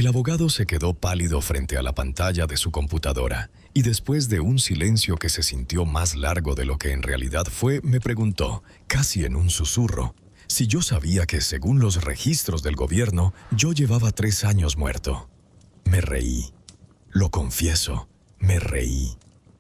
El abogado se quedó pálido frente a la pantalla de su computadora y después de un silencio que se sintió más largo de lo que en realidad fue, me preguntó, casi en un susurro, si yo sabía que según los registros del gobierno, yo llevaba 3 años muerto. Me reí. Lo confieso, me reí.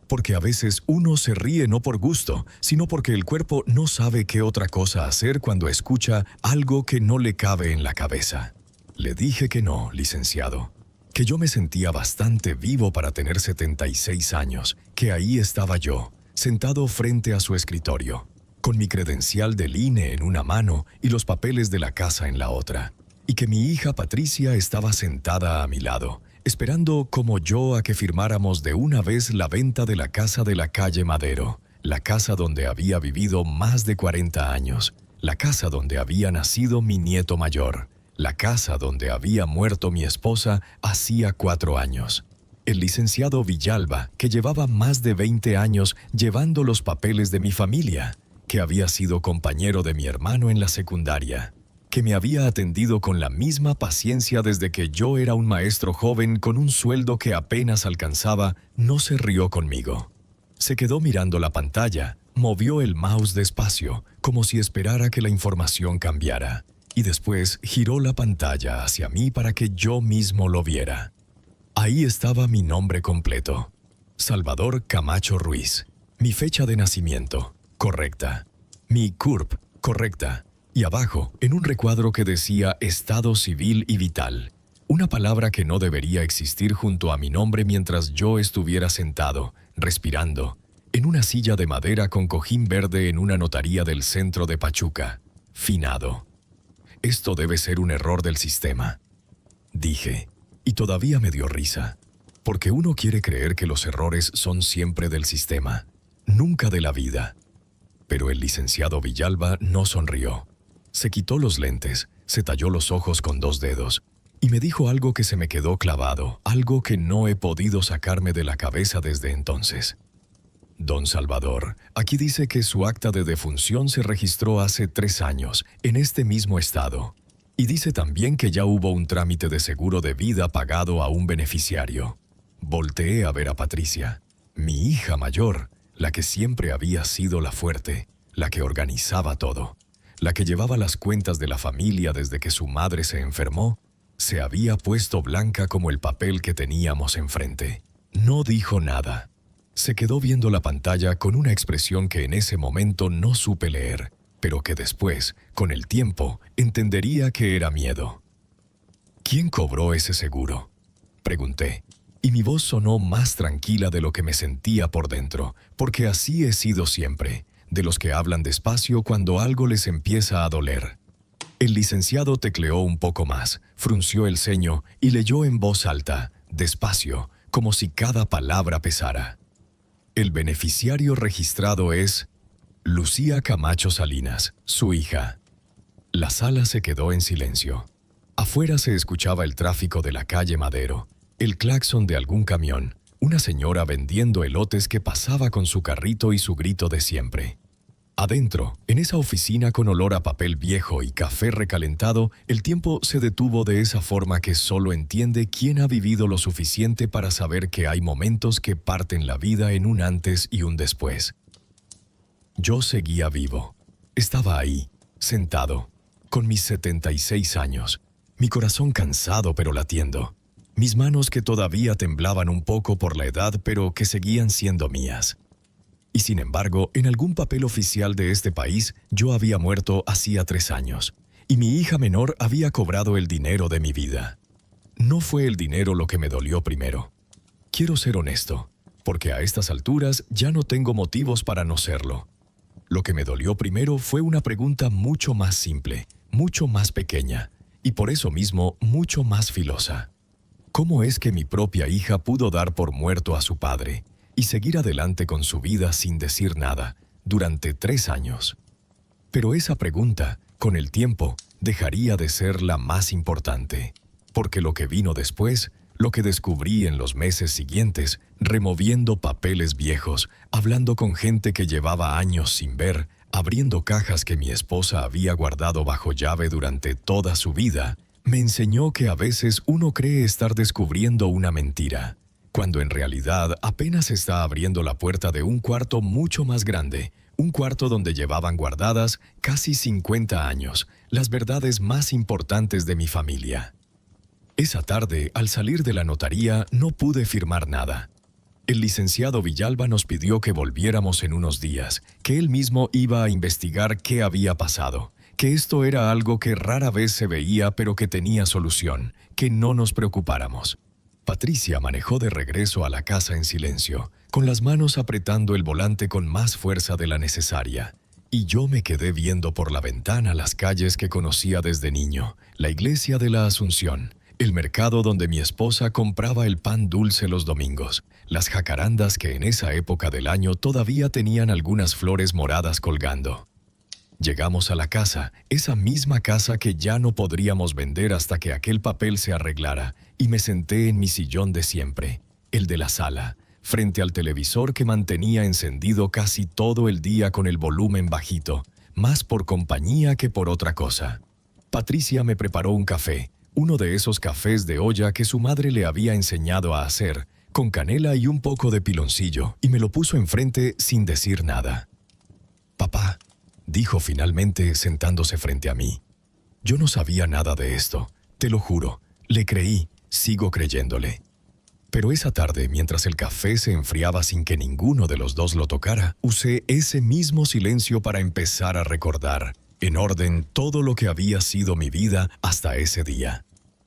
Porque a veces uno se ríe no por gusto, sino porque el cuerpo no sabe qué otra cosa hacer cuando escucha algo que no le cabe en la cabeza. Le dije que no, licenciado, que yo me sentía bastante vivo para tener 76 años, que ahí estaba yo, sentado frente a su escritorio, con mi credencial del INE en una mano y los papeles de la casa en la otra, y que mi hija Patricia estaba sentada a mi lado, esperando como yo a que firmáramos de una vez la venta de la casa de la calle Madero, la casa donde había vivido más de 40 años, la casa donde había nacido mi nieto mayor, la casa donde había muerto mi esposa hacía 4 años. El licenciado Villalba, que llevaba más de 20 años llevando los papeles de mi familia, que había sido compañero de mi hermano en la secundaria, que me había atendido con la misma paciencia desde que yo era un maestro joven con un sueldo que apenas alcanzaba, no se rió conmigo. Se quedó mirando la pantalla, movió el mouse despacio, como si esperara que la información cambiara, y después giró la pantalla hacia mí para que yo mismo lo viera. Ahí estaba mi nombre completo, Salvador Camacho Ruiz, mi fecha de nacimiento, correcta, mi CURP, correcta, y abajo, en un recuadro que decía Estado Civil y Vital, una palabra que no debería existir junto a mi nombre mientras yo estuviera sentado, respirando, en una silla de madera con cojín verde en una notaría del centro de Pachuca, finado. Esto debe ser un error del sistema, dije, y todavía me dio risa, porque uno quiere creer que los errores son siempre del sistema, nunca de la vida. Pero el licenciado Villalba no sonrió. Se quitó los lentes, se talló los ojos con 2 dedos y me dijo algo que se me quedó clavado, algo que no he podido sacarme de la cabeza desde entonces. Don Salvador, aquí dice que su acta de defunción se registró hace 3 años, en este mismo estado. Y dice también que ya hubo un trámite de seguro de vida pagado a un beneficiario. Volteé a ver a Patricia, mi hija mayor, la que siempre había sido la fuerte, la que organizaba todo. La que llevaba las cuentas de la familia desde que su madre se enfermó, se había puesto blanca como el papel que teníamos enfrente. No dijo nada. Se quedó viendo la pantalla con una expresión que en ese momento no supe leer, pero que después, con el tiempo, entendería que era miedo. ¿Quién cobró ese seguro?, pregunté, y mi voz sonó más tranquila de lo que me sentía por dentro, porque así he sido siempre, de los que hablan despacio cuando algo les empieza a doler. El licenciado tecleó un poco más, frunció el ceño y leyó en voz alta, despacio, como si cada palabra pesara. El beneficiario registrado es Lucía Camacho Salinas, su hija. La sala se quedó en silencio. Afuera se escuchaba el tráfico de la calle Madero, el claxon de algún camión, una señora vendiendo elotes que pasaba con su carrito y su grito de siempre. Adentro, en esa oficina con olor a papel viejo y café recalentado, el tiempo se detuvo de esa forma que solo entiende quien ha vivido lo suficiente para saber que hay momentos que parten la vida en un antes y un después. Yo seguía vivo. Estaba ahí, sentado, con mis 76 años, mi corazón cansado pero latiendo. Mis manos que todavía temblaban un poco por la edad, pero que seguían siendo mías. Y sin embargo, en algún papel oficial de este país, yo había muerto hacía 3 años, y mi hija menor había cobrado el dinero de mi vida. No fue el dinero lo que me dolió primero. Quiero ser honesto, porque a estas alturas ya no tengo motivos para no serlo. Lo que me dolió primero fue una pregunta mucho más simple, mucho más pequeña, y por eso mismo mucho más filosa. ¿Cómo es que mi propia hija pudo dar por muerto a su padre y seguir adelante con su vida sin decir nada durante 3 años? Pero esa pregunta, con el tiempo, dejaría de ser la más importante, porque lo que vino después, lo que descubrí en los meses siguientes, removiendo papeles viejos, hablando con gente que llevaba años sin ver, abriendo cajas que mi esposa había guardado bajo llave durante toda su vida, Me enseñó que a veces uno cree estar descubriendo una mentira, cuando en realidad apenas está abriendo la puerta de un cuarto mucho más grande, un cuarto donde llevaban guardadas casi 50 años las verdades más importantes de mi familia. Esa tarde, al salir de la notaría, no pude firmar nada. El licenciado Villalba nos pidió que volviéramos en unos días, que él mismo iba a investigar qué había pasado, que esto era algo que rara vez se veía pero que tenía solución, que no nos preocupáramos. Patricia manejó de regreso a la casa en silencio, con las manos apretando el volante con más fuerza de la necesaria. Y yo me quedé viendo por la ventana las calles que conocía desde niño, la iglesia de la Asunción, el mercado donde mi esposa compraba el pan dulce los domingos, las jacarandas que en esa época del año todavía tenían algunas flores moradas colgando. Llegamos a la casa, esa misma casa que ya no podríamos vender hasta que aquel papel se arreglara, y me senté en mi sillón de siempre, el de la sala, frente al televisor que mantenía encendido casi todo el día con el volumen bajito, más por compañía que por otra cosa. Patricia me preparó un café, uno de esos cafés de olla que su madre le había enseñado a hacer, con canela y un poco de piloncillo, y me lo puso enfrente sin decir nada. «Papá», dijo finalmente sentándose frente a mí. Yo no sabía nada de esto, te lo juro, le creí, sigo creyéndole. Pero esa tarde, mientras el café se enfriaba sin que ninguno de los dos lo tocara, usé ese mismo silencio para empezar a recordar, en orden, todo lo que había sido mi vida hasta ese día.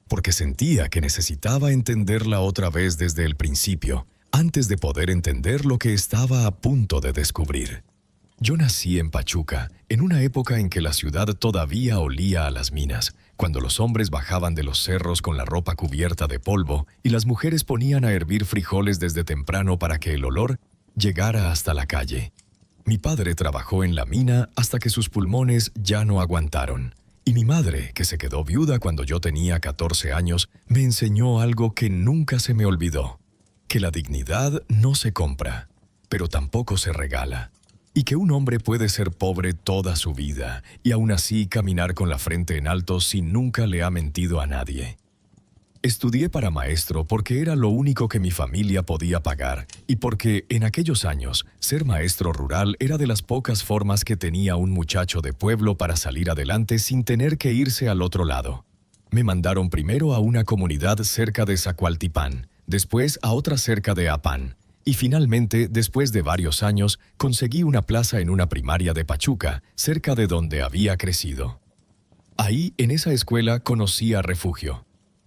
Porque sentía que necesitaba entenderla otra vez desde el principio, antes de poder entender lo que estaba a punto de descubrir. Yo nací en Pachuca, en una época en que la ciudad todavía olía a las minas, cuando los hombres bajaban de los cerros con la ropa cubierta de polvo y las mujeres ponían a hervir frijoles desde temprano para que el olor llegara hasta la calle. Mi padre trabajó en la mina hasta que sus pulmones ya no aguantaron. Y mi madre, que se quedó viuda cuando yo tenía 14 años, me enseñó algo que nunca se me olvidó: que la dignidad no se compra, pero tampoco se regala. Y que un hombre puede ser pobre toda su vida y aún así caminar con la frente en alto si nunca le ha mentido a nadie. Estudié para maestro porque era lo único que mi familia podía pagar y porque, en aquellos años, ser maestro rural era de las pocas formas que tenía un muchacho de pueblo para salir adelante sin tener que irse al otro lado. Me mandaron primero a una comunidad cerca de Zacualtipán, después a otra cerca de Apán, y finalmente, después de varios años, conseguí una plaza en una primaria de Pachuca, cerca de donde había crecido. Ahí, en esa escuela, conocí a Refugio.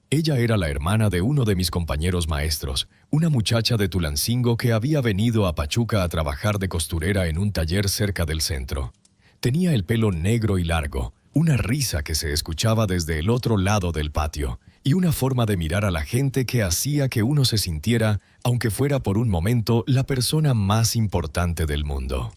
Ella era la hermana de uno de mis compañeros maestros, una muchacha de Tulancingo que había venido a Pachuca a trabajar de costurera en un taller cerca del centro. Tenía el pelo negro y largo, una risa que se escuchaba desde el otro lado del patio, y una forma de mirar a la gente que hacía que uno se sintiera, aunque fuera por un momento, la persona más importante del mundo.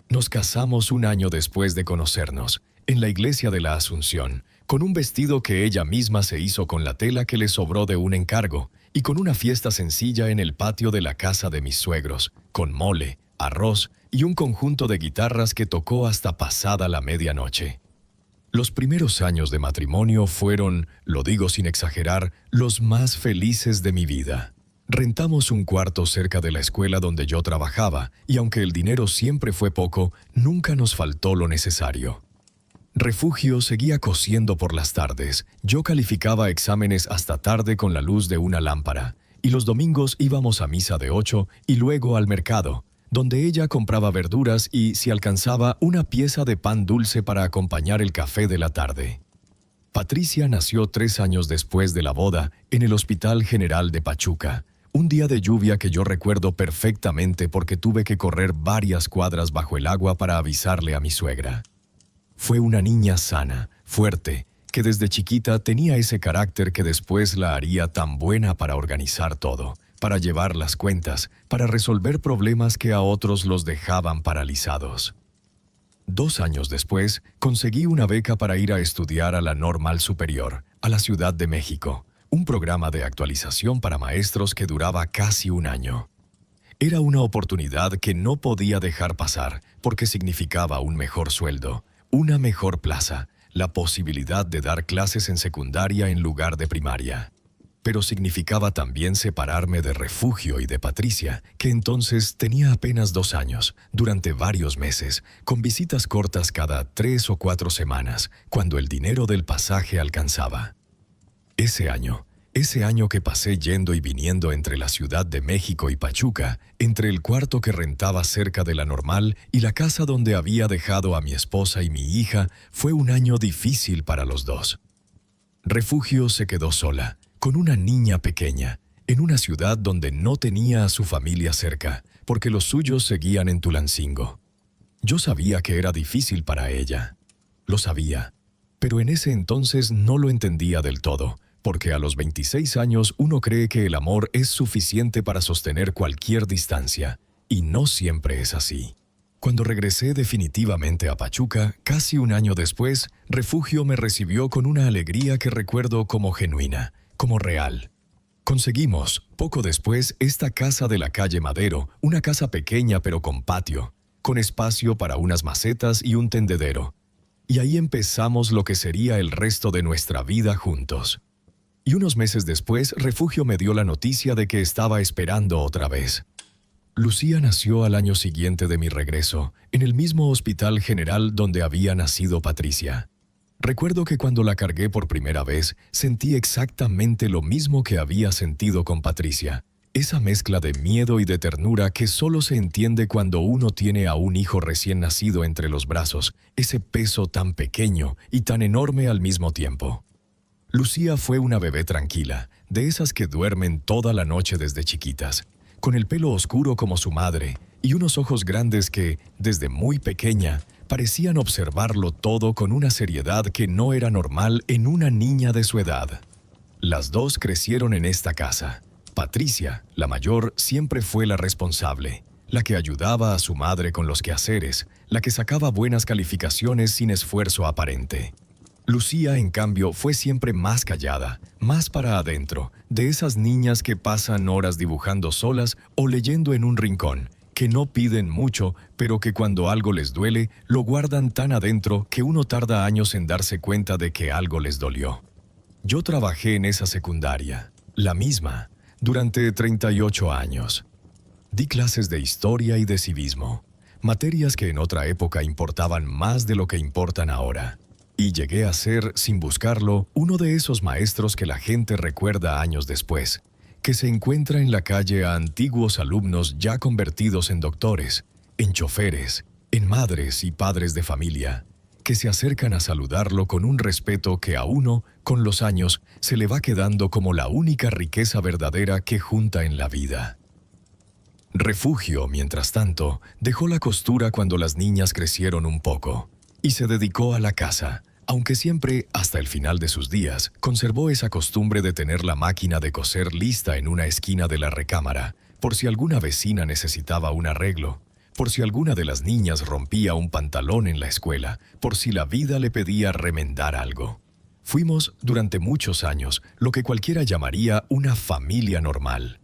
Nos casamos un año después de conocernos, en la iglesia de la Asunción, con un vestido que ella misma se hizo con la tela que le sobró de un encargo, y con una fiesta sencilla en el patio de la casa de mis suegros, con mole, arroz y un conjunto de guitarras que tocó hasta pasada la medianoche. Los primeros años de matrimonio fueron, lo digo sin exagerar, los más felices de mi vida. Rentamos un cuarto cerca de la escuela donde yo trabajaba, y aunque el dinero siempre fue poco, nunca nos faltó lo necesario. Refugio seguía cosiendo por las tardes, yo calificaba exámenes hasta tarde con la luz de una lámpara, y los domingos íbamos a misa de 8 y luego al mercado, donde ella compraba verduras y, si alcanzaba, una pieza de pan dulce para acompañar el café de la tarde. Patricia nació 3 años después de la boda en el Hospital General de Pachuca, un día de lluvia que yo recuerdo perfectamente porque tuve que correr varias cuadras bajo el agua para avisarle a mi suegra. Fue una niña sana, fuerte, que desde chiquita tenía ese carácter que después la haría tan buena para organizar todo, para llevar las cuentas, para resolver problemas que a otros los dejaban paralizados. 2 años después, conseguí una beca para ir a estudiar a la Normal Superior, a la Ciudad de México, un programa de actualización para maestros que duraba casi un año. Era una oportunidad que no podía dejar pasar porque significaba un mejor sueldo, una mejor plaza, la posibilidad de dar clases en secundaria en lugar de primaria. Pero significaba también separarme de Refugio y de Patricia, que entonces tenía apenas 2 años, durante varios meses, con visitas cortas cada 3 o 4 semanas, cuando el dinero del pasaje alcanzaba. Ese año que pasé yendo y viniendo entre la Ciudad de México y Pachuca, entre el cuarto que rentaba cerca de la Normal y la casa donde había dejado a mi esposa y mi hija, fue un año difícil para los dos. Refugio se quedó sola, con una niña pequeña, en una ciudad donde no tenía a su familia cerca, porque los suyos seguían en Tulancingo. Yo sabía que era difícil para ella. Lo sabía, pero en ese entonces no lo entendía del todo, porque a los 26 años uno cree que el amor es suficiente para sostener cualquier distancia, y no siempre es así. Cuando regresé definitivamente a Pachuca, casi un año después, Refugio me recibió con una alegría que recuerdo como genuina, como real. Conseguimos, poco después, esta casa de la calle Madero, una casa pequeña pero con patio, con espacio para unas macetas y un tendedero. Y ahí empezamos lo que sería el resto de nuestra vida juntos. Y unos meses después, Refugio me dio la noticia de que estaba esperando otra vez. Lucía nació al año siguiente de mi regreso, en el mismo hospital general donde había nacido Patricia. Recuerdo que cuando la cargué por primera vez, sentí exactamente lo mismo que había sentido con Patricia. Esa mezcla de miedo y de ternura que solo se entiende cuando uno tiene a un hijo recién nacido entre los brazos, ese peso tan pequeño y tan enorme al mismo tiempo. Lucía fue una bebé tranquila, de esas que duermen toda la noche desde chiquitas, con el pelo oscuro como su madre y unos ojos grandes que, desde muy pequeña, parecían observarlo todo con una seriedad que no era normal en una niña de su edad. Las dos crecieron en esta casa. Patricia, la mayor, siempre fue la responsable, la que ayudaba a su madre con los quehaceres, la que sacaba buenas calificaciones sin esfuerzo aparente. Lucía, en cambio, fue siempre más callada, más para adentro, de esas niñas que pasan horas dibujando solas o leyendo en un rincón, que no piden mucho, pero que cuando algo les duele, lo guardan tan adentro que uno tarda años en darse cuenta de que algo les dolió. Yo trabajé en esa secundaria, la misma, durante 38 años. Di clases de historia y de civismo, materias que en otra época importaban más de lo que importan ahora. Y llegué a ser, sin buscarlo, uno de esos maestros que la gente recuerda años después, que se encuentra en la calle a antiguos alumnos ya convertidos en doctores, en choferes, en madres y padres de familia, que se acercan a saludarlo con un respeto que a uno, con los años, se le va quedando como la única riqueza verdadera que junta en la vida. Refugio, mientras tanto, dejó la costura cuando las niñas crecieron un poco, y se dedicó a la casa, aunque siempre, hasta el final de sus días, conservó esa costumbre de tener la máquina de coser lista en una esquina de la recámara, por si alguna vecina necesitaba un arreglo, por si alguna de las niñas rompía un pantalón en la escuela, por si la vida le pedía remendar algo. Fuimos, durante muchos años, lo que cualquiera llamaría una familia normal.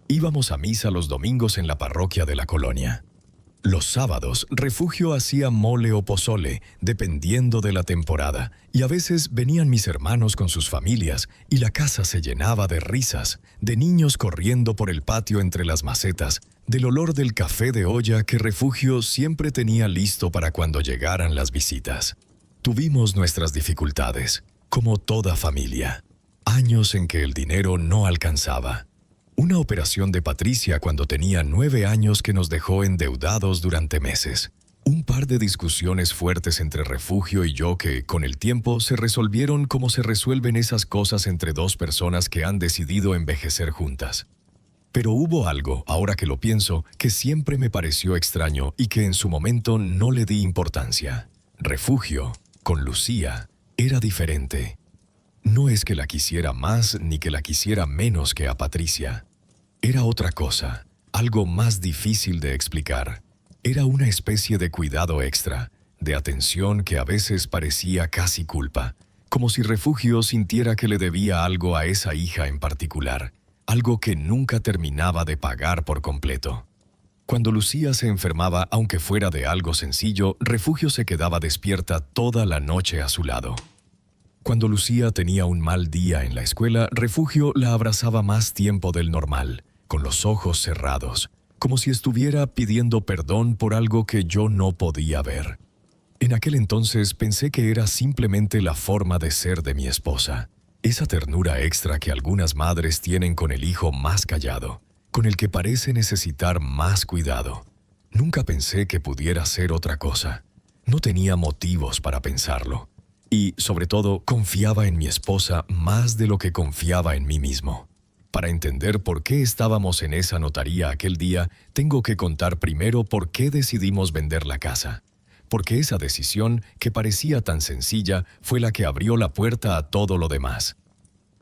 Íbamos a misa los domingos en la parroquia de la colonia. Los sábados, Refugio hacía mole o pozole, dependiendo de la temporada, y a veces venían mis hermanos con sus familias, y la casa se llenaba de risas, de niños corriendo por el patio entre las macetas, del olor del café de olla que Refugio siempre tenía listo para cuando llegaran las visitas. Tuvimos nuestras dificultades, como toda familia. Años en que el dinero no alcanzaba. Una operación de Patricia cuando tenía 9 años que nos dejó endeudados durante meses. Un par de discusiones fuertes entre Refugio y yo que, con el tiempo, se resolvieron como se resuelven esas cosas entre dos personas que han decidido envejecer juntas. Pero hubo algo, ahora que lo pienso, que siempre me pareció extraño y que en su momento no le di importancia. Refugio, con Lucía, era diferente. No es que la quisiera más ni que la quisiera menos que a Patricia. Era otra cosa, algo más difícil de explicar. Era una especie de cuidado extra, de atención que a veces parecía casi culpa, como si Refugio sintiera que le debía algo a esa hija en particular, algo que nunca terminaba de pagar por completo. Cuando Lucía se enfermaba, aunque fuera de algo sencillo, Refugio se quedaba despierta toda la noche a su lado. Cuando Lucía tenía un mal día en la escuela, Refugio la abrazaba más tiempo del normal, con los ojos cerrados, como si estuviera pidiendo perdón por algo que yo no podía ver. En aquel entonces pensé que era simplemente la forma de ser de mi esposa, esa ternura extra que algunas madres tienen con el hijo más callado, con el que parece necesitar más cuidado. Nunca pensé que pudiera ser otra cosa. No tenía motivos para pensarlo. Y, sobre todo, confiaba en mi esposa más de lo que confiaba en mí mismo. Para entender por qué estábamos en esa notaría aquel día, tengo que contar primero por qué decidimos vender la casa. Porque esa decisión, que parecía tan sencilla, fue la que abrió la puerta a todo lo demás.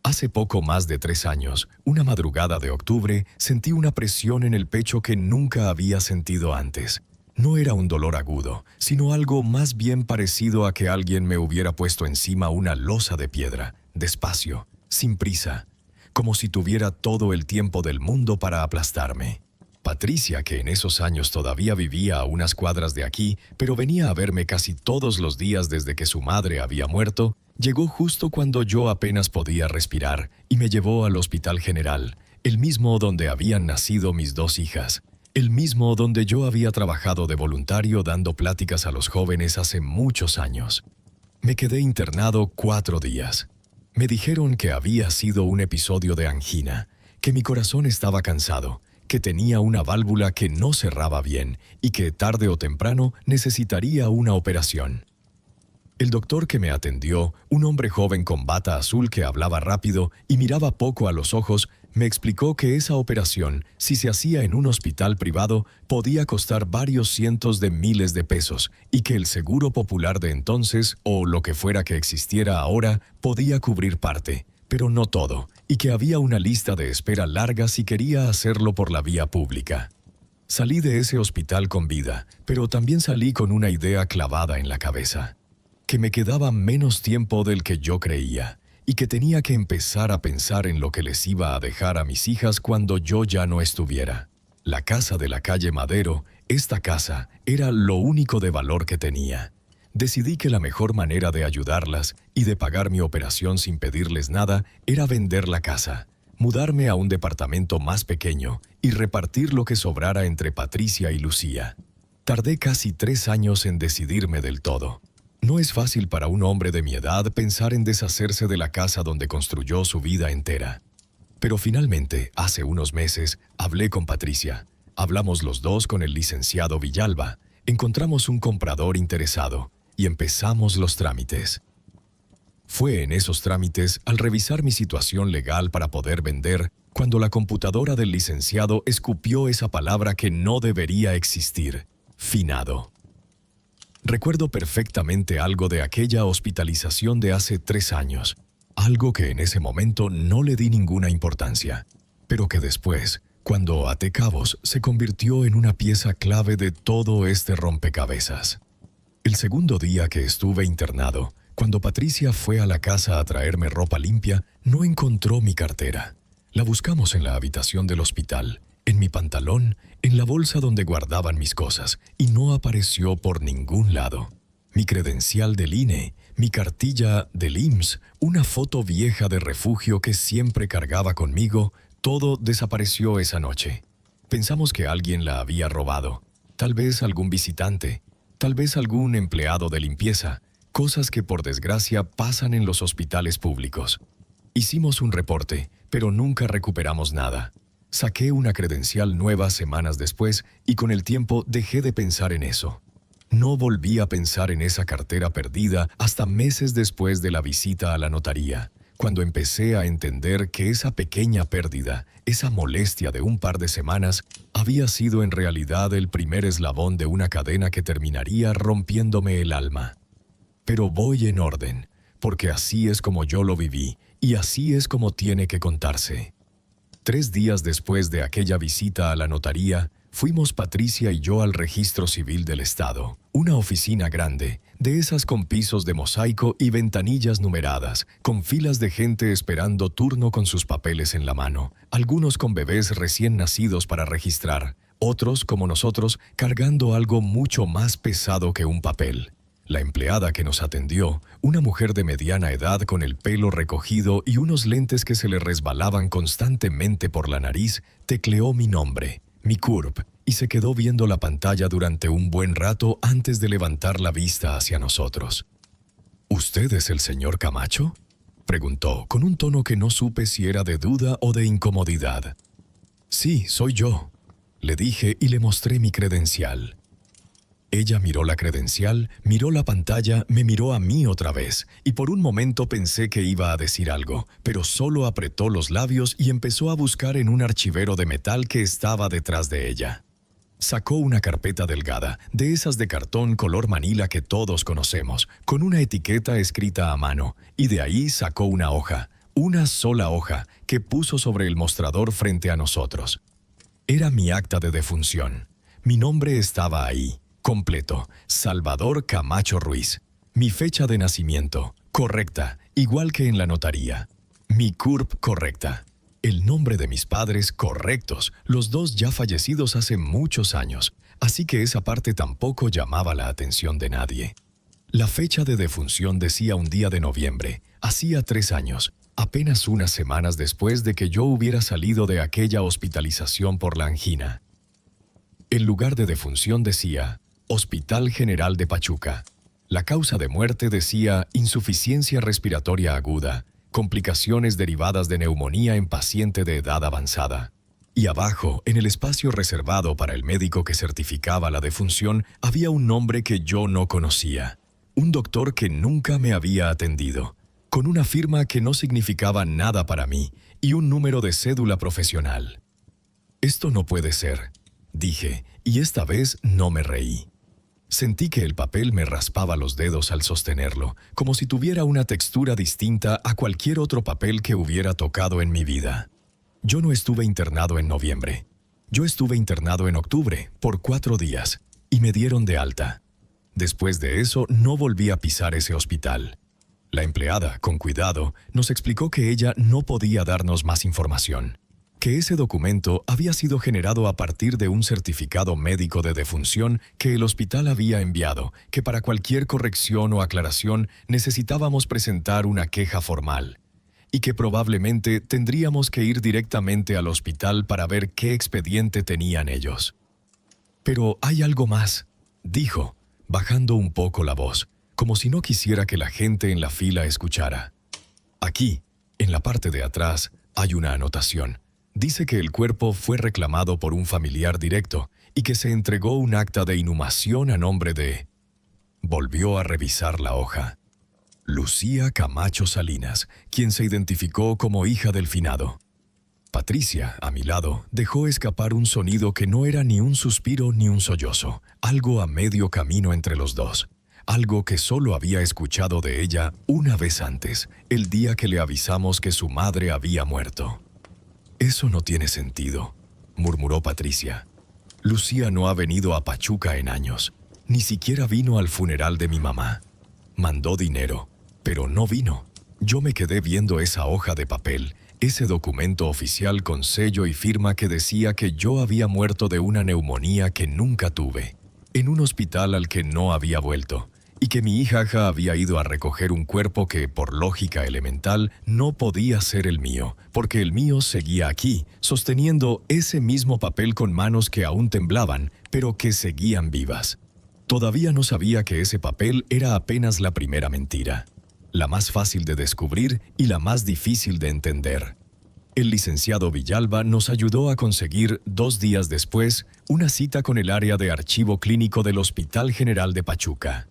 Hace poco más de 3 años, una madrugada de octubre, sentí una presión en el pecho que nunca había sentido antes. No era un dolor agudo, sino algo más bien parecido a que alguien me hubiera puesto encima una losa de piedra, despacio, sin prisa, como si tuviera todo el tiempo del mundo para aplastarme. Patricia, que en esos años todavía vivía a unas cuadras de aquí, pero venía a verme casi todos los días desde que su madre había muerto, llegó justo cuando yo apenas podía respirar y me llevó al Hospital General, el mismo donde habían nacido mis 2 hijas. El mismo donde yo había trabajado de voluntario dando pláticas a los jóvenes hace muchos años. Me quedé internado 4 días. Me dijeron que había sido un episodio de angina, que mi corazón estaba cansado, que tenía una válvula que no cerraba bien y que tarde o temprano necesitaría una operación. El doctor que me atendió, un hombre joven con bata azul que hablaba rápido y miraba poco a los ojos, me explicó que esa operación, si se hacía en un hospital privado, podía costar varios cientos de miles de pesos y que el seguro popular de entonces, o lo que fuera que existiera ahora, podía cubrir parte, pero no todo, y que había una lista de espera larga si quería hacerlo por la vía pública. Salí de ese hospital con vida, pero también salí con una idea clavada en la cabeza. Que me quedaba menos tiempo del que yo creía, y que tenía que empezar a pensar en lo que les iba a dejar a mis hijas cuando yo ya no estuviera. La casa de la calle Madero, esta casa, era lo único de valor que tenía. Decidí que la mejor manera de ayudarlas y de pagar mi operación sin pedirles nada era vender la casa, mudarme a un departamento más pequeño y repartir lo que sobrara entre Patricia y Lucía. Tardé casi 3 años en decidirme del todo. No es fácil para un hombre de mi edad pensar en deshacerse de la casa donde construyó su vida entera. Pero finalmente, hace unos meses, hablé con Patricia. Hablamos los dos con el licenciado Villalba, encontramos un comprador interesado y empezamos los trámites. Fue en esos trámites, al revisar mi situación legal para poder vender, cuando la computadora del licenciado escupió esa palabra que no debería existir: finado. Recuerdo perfectamente algo de aquella hospitalización de hace 3 años, algo que en ese momento no le di ninguna importancia, pero que después, cuando até cabos, se convirtió en una pieza clave de todo este rompecabezas. El segundo día que estuve internado, cuando Patricia fue a la casa a traerme ropa limpia, no encontró mi cartera. La buscamos en la habitación del hospital, en mi pantalón, en la bolsa donde guardaban mis cosas, y no apareció por ningún lado. Mi credencial del INE, mi cartilla del IMSS, una foto vieja de Refugio que siempre cargaba conmigo, todo desapareció esa noche. Pensamos que alguien la había robado, tal vez algún visitante, tal vez algún empleado de limpieza, cosas que por desgracia pasan en los hospitales públicos. Hicimos un reporte, pero nunca recuperamos nada. Saqué una credencial nueva semanas después y con el tiempo dejé de pensar en eso. No volví a pensar en esa cartera perdida hasta meses después de la visita a la notaría, cuando empecé a entender que esa pequeña pérdida, esa molestia de un par de semanas, había sido en realidad el primer eslabón de una cadena que terminaría rompiéndome el alma. Pero voy en orden, porque así es como yo lo viví y así es como tiene que contarse. 3 días después de aquella visita a la notaría, fuimos Patricia y yo al Registro Civil del Estado, una oficina grande, de esas con pisos de mosaico y ventanillas numeradas, con filas de gente esperando turno con sus papeles en la mano, algunos con bebés recién nacidos para registrar, Otros, como nosotros, cargando algo mucho más pesado que un papel. La empleada que nos atendió, una mujer de mediana edad con el pelo recogido y unos lentes que se le resbalaban constantemente por la nariz, tecleó mi nombre, mi CURP, y se quedó viendo la pantalla durante un buen rato antes de levantar la vista hacia nosotros. ¿Usted es el señor Camacho?, preguntó, con un tono que no supe si era de duda o de incomodidad. Sí, soy yo, le dije y le mostré mi credencial. Ella miró la credencial, miró la pantalla, me miró a mí otra vez, y por un momento pensé que iba a decir algo, pero solo apretó los labios y empezó a buscar en un archivero de metal que estaba detrás de ella. Sacó una carpeta delgada, de esas de cartón color manila que todos conocemos, con una etiqueta escrita a mano, y de ahí sacó una hoja, una sola hoja, que puso sobre el mostrador frente a nosotros. Era mi acta de defunción. Mi nombre estaba ahí, completo, Salvador Camacho Ruiz. Mi fecha de nacimiento, correcta, igual que en la notaría. Mi CURP correcta. El nombre de mis padres correctos, los dos ya fallecidos hace muchos años, así que esa parte tampoco llamaba la atención de nadie. La fecha de defunción decía un día de noviembre, hacía 3 años, apenas unas semanas después de que yo hubiera salido de aquella hospitalización por la angina. El lugar de defunción decía Hospital General de Pachuca. La causa de muerte decía insuficiencia respiratoria aguda, complicaciones derivadas de neumonía en paciente de edad avanzada. Y abajo, en el espacio reservado para el médico que certificaba la defunción, había un nombre que yo no conocía. Un doctor que nunca me había atendido, con una firma que no significaba nada para mí y un número de cédula profesional. Esto no puede ser, dije, y esta vez no me reí. Sentí que el papel me raspaba los dedos al sostenerlo, como si tuviera una textura distinta a cualquier otro papel que hubiera tocado en mi vida. Yo no estuve internado en noviembre. Yo estuve internado en octubre, por 4 días, y me dieron de alta. Después de eso, no volví a pisar ese hospital. La empleada, con cuidado, nos explicó que ella no podía darnos más información, que ese documento había sido generado a partir de un certificado médico de defunción que el hospital había enviado, que para cualquier corrección o aclaración necesitábamos presentar una queja formal, y que probablemente tendríamos que ir directamente al hospital para ver qué expediente tenían ellos. Pero hay algo más, dijo, bajando un poco la voz, como si no quisiera que la gente en la fila escuchara. Aquí, en la parte de atrás, hay una anotación. Dice que el cuerpo fue reclamado por un familiar directo y que se entregó un acta de inhumación a nombre de... Volvió a revisar la hoja. Lucía Camacho Salinas, quien se identificó como hija del finado. Patricia, a mi lado, dejó escapar un sonido que no era ni un suspiro ni un sollozo, algo a medio camino entre los dos. Algo que solo había escuchado de ella una vez antes, el día que le avisamos que su madre había muerto. «Eso no tiene sentido», murmuró Patricia. «Lucía no ha venido a Pachuca en años. Ni siquiera vino al funeral de mi mamá. Mandó dinero, pero no vino. Yo me quedé viendo esa hoja de papel, ese documento oficial con sello y firma que decía que yo había muerto de una neumonía que nunca tuve, en un hospital al que no había vuelto, y que mi hija había ido a recoger un cuerpo que, por lógica elemental, no podía ser el mío, porque el mío seguía aquí, sosteniendo ese mismo papel con manos que aún temblaban, pero que seguían vivas. Todavía no sabía que ese papel era apenas la primera mentira, la más fácil de descubrir y la más difícil de entender. El licenciado Villalba nos ayudó a conseguir, 2 días después, una cita con el área de archivo clínico del Hospital General de Pachuca.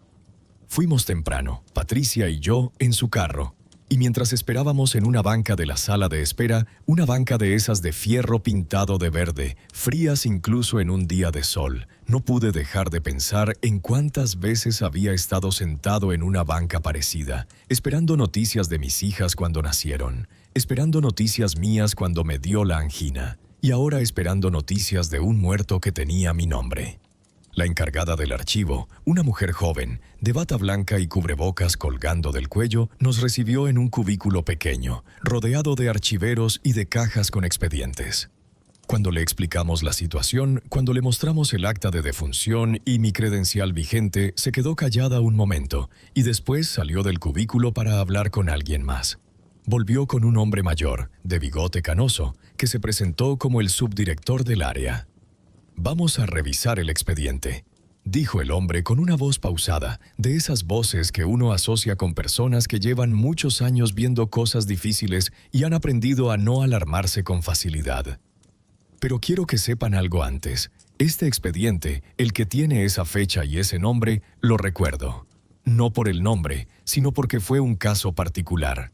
Fuimos temprano, Patricia y yo, en su carro, y mientras esperábamos en una banca de la sala de espera, una banca de esas de fierro pintado de verde, frías incluso en un día de sol, no pude dejar de pensar en cuántas veces había estado sentado en una banca parecida, esperando noticias de mis hijas cuando nacieron, esperando noticias mías cuando me dio la angina, y ahora esperando noticias de un muerto que tenía mi nombre. La encargada del archivo, una mujer joven, de bata blanca y cubrebocas colgando del cuello, nos recibió en un cubículo pequeño, rodeado de archiveros y de cajas con expedientes. Cuando le explicamos la situación, cuando le mostramos el acta de defunción y mi credencial vigente, se quedó callada un momento y después salió del cubículo para hablar con alguien más. Volvió con un hombre mayor, de bigote canoso, que se presentó como el subdirector del área. «Vamos a revisar el expediente», dijo el hombre con una voz pausada, de esas voces que uno asocia con personas que llevan muchos años viendo cosas difíciles y han aprendido a no alarmarse con facilidad. Pero quiero que sepan algo antes. Este expediente, el que tiene esa fecha y ese nombre, lo recuerdo. No por el nombre, sino porque fue un caso particular.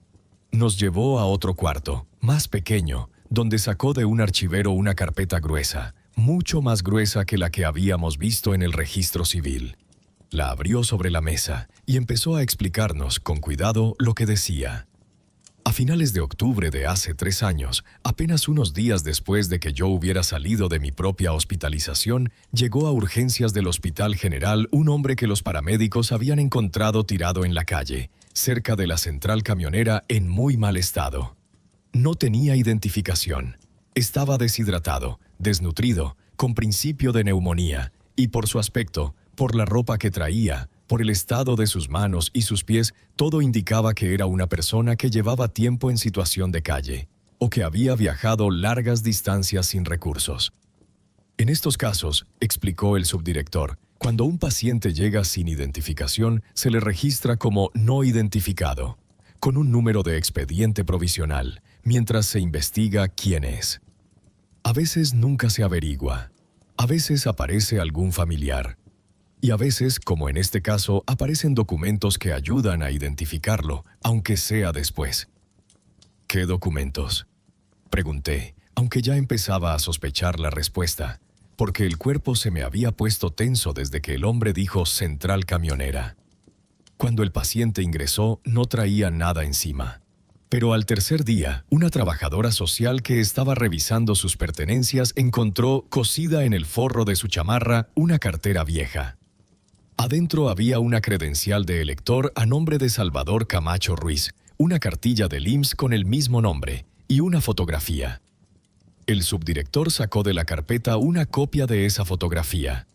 Nos llevó a otro cuarto, más pequeño, donde sacó de un archivero una carpeta gruesa, mucho más gruesa que la que habíamos visto en el registro civil. La abrió sobre la mesa y empezó a explicarnos con cuidado lo que decía. A finales de octubre de hace 3 años, apenas unos días después de que yo hubiera salido de mi propia hospitalización, llegó a urgencias del Hospital General un hombre que los paramédicos habían encontrado tirado en la calle, cerca de la central camionera en muy mal estado. No tenía identificación. Estaba deshidratado, desnutrido, con principio de neumonía, y por su aspecto, por la ropa que traía, por el estado de sus manos y sus pies, todo indicaba que era una persona que llevaba tiempo en situación de calle, o que había viajado largas distancias sin recursos. En estos casos, explicó el subdirector, cuando un paciente llega sin identificación, se le registra como no identificado, con un número de expediente provisional, mientras se investiga quién es. A veces nunca se averigua, a veces aparece algún familiar, y a veces, como en este caso, aparecen documentos que ayudan a identificarlo, aunque sea después. ¿Qué documentos?, pregunté, aunque ya empezaba a sospechar la respuesta, porque el cuerpo se me había puesto tenso desde que el hombre dijo central camionera. Cuando el paciente ingresó, no traía nada encima. Pero al tercer día, una trabajadora social que estaba revisando sus pertenencias encontró, cosida en el forro de su chamarra, una cartera vieja. Adentro había una credencial de elector a nombre de Salvador Camacho Ruiz, una cartilla del IMSS con el mismo nombre y una fotografía. El subdirector sacó de la carpeta una copia de esa fotografía.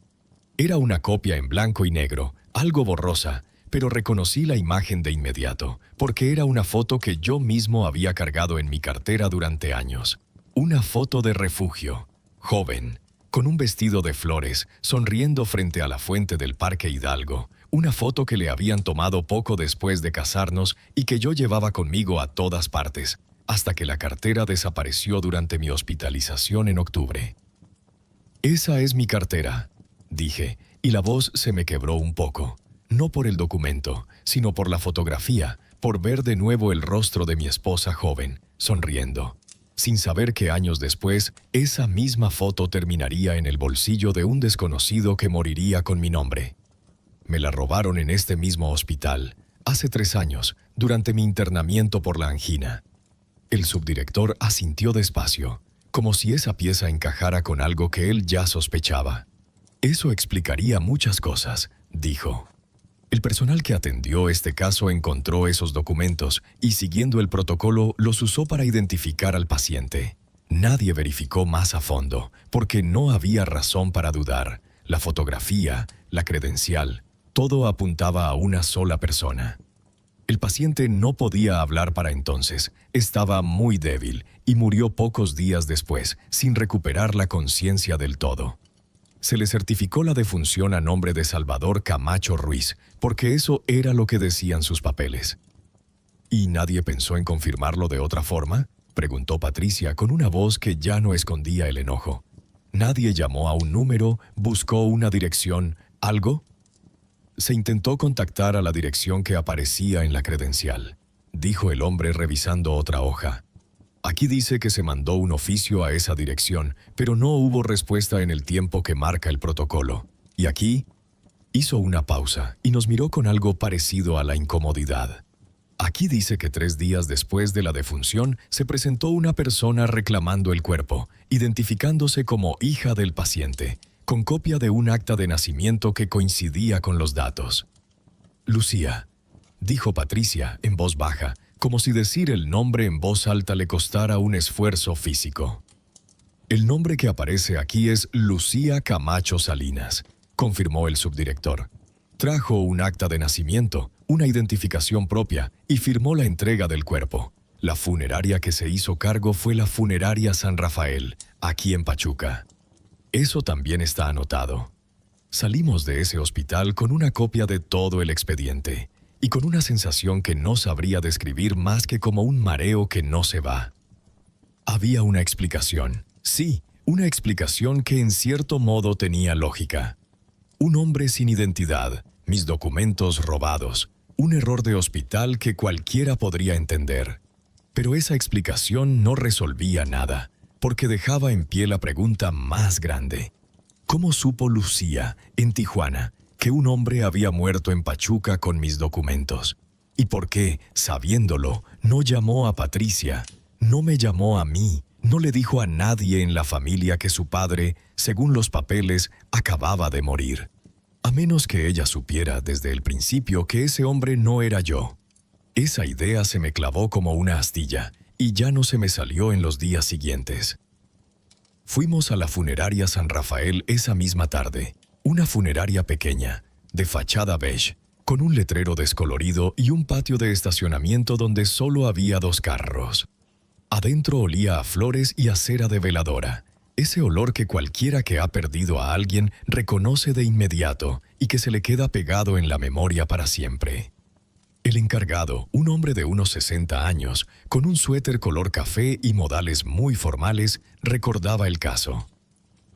Era una copia en blanco y negro, algo borrosa, pero reconocí la imagen de inmediato, porque era una foto que yo mismo había cargado en mi cartera durante años. Una foto de refugio, joven, con un vestido de flores, sonriendo frente a la fuente del Parque Hidalgo, una foto que le habían tomado poco después de casarnos y que yo llevaba conmigo a todas partes, hasta que la cartera desapareció durante mi hospitalización en octubre. «Esa es mi cartera», dije, y la voz se me quebró un poco, no por el documento, sino por la fotografía, por ver de nuevo el rostro de mi esposa joven, sonriendo, sin saber que años después, esa misma foto terminaría en el bolsillo de un desconocido que moriría con mi nombre. Me la robaron en este mismo hospital, hace 3 años, durante mi internamiento por la angina. El subdirector asintió despacio, como si esa pieza encajara con algo que él ya sospechaba. «Eso explicaría muchas cosas», dijo. El personal que atendió este caso encontró esos documentos y, siguiendo el protocolo, los usó para identificar al paciente. Nadie verificó más a fondo, porque no había razón para dudar. La fotografía, la credencial, todo apuntaba a una sola persona. El paciente no podía hablar para entonces, estaba muy débil y murió pocos días después, sin recuperar la conciencia del todo. Se le certificó la defunción a nombre de Salvador Camacho Ruiz, porque eso era lo que decían sus papeles. ¿Y nadie pensó en confirmarlo de otra forma?, preguntó Patricia con una voz que ya no escondía el enojo. ¿Nadie llamó a un número, buscó una dirección, algo? Se intentó contactar a la dirección que aparecía en la credencial, dijo el hombre revisando otra hoja. Aquí dice que se mandó un oficio a esa dirección, pero no hubo respuesta en el tiempo que marca el protocolo. Y aquí hizo una pausa y nos miró con algo parecido a la incomodidad. Aquí dice que 3 días después de la defunción se presentó una persona reclamando el cuerpo, identificándose como hija del paciente, con copia de un acta de nacimiento que coincidía con los datos. «Lucía», dijo Patricia en voz baja, como si decir el nombre en voz alta le costara un esfuerzo físico. El nombre que aparece aquí es Lucía Camacho Salinas, confirmó el subdirector. Trajo un acta de nacimiento, una identificación propia y firmó la entrega del cuerpo. La funeraria que se hizo cargo fue la Funeraria San Rafael, aquí en Pachuca. Eso también está anotado. Salimos de ese hospital con una copia de todo el expediente y con una sensación que no sabría describir más que como un mareo que no se va. Había una explicación, sí, una explicación que en cierto modo tenía lógica. Un hombre sin identidad, mis documentos robados, un error de hospital que cualquiera podría entender. Pero esa explicación no resolvía nada, porque dejaba en pie la pregunta más grande. ¿Cómo supo Lucía, en Tijuana, que un hombre había muerto en Pachuca con mis documentos? ¿Y por qué, sabiéndolo, no llamó a Patricia, no me llamó a mí, no le dijo a nadie en la familia que su padre, según los papeles, acababa de morir? A menos que ella supiera desde el principio que ese hombre no era yo. Esa idea se me clavó como una astilla y ya no se me salió en los días siguientes. Fuimos a la funeraria San Rafael esa misma tarde, una funeraria pequeña, de fachada beige, con un letrero descolorido y un patio de estacionamiento donde solo había 2 carros. Adentro olía a flores y a cera de veladora, ese olor que cualquiera que ha perdido a alguien reconoce de inmediato y que se le queda pegado en la memoria para siempre. El encargado, un hombre de unos 60 años, con un suéter color café y modales muy formales, recordaba el caso.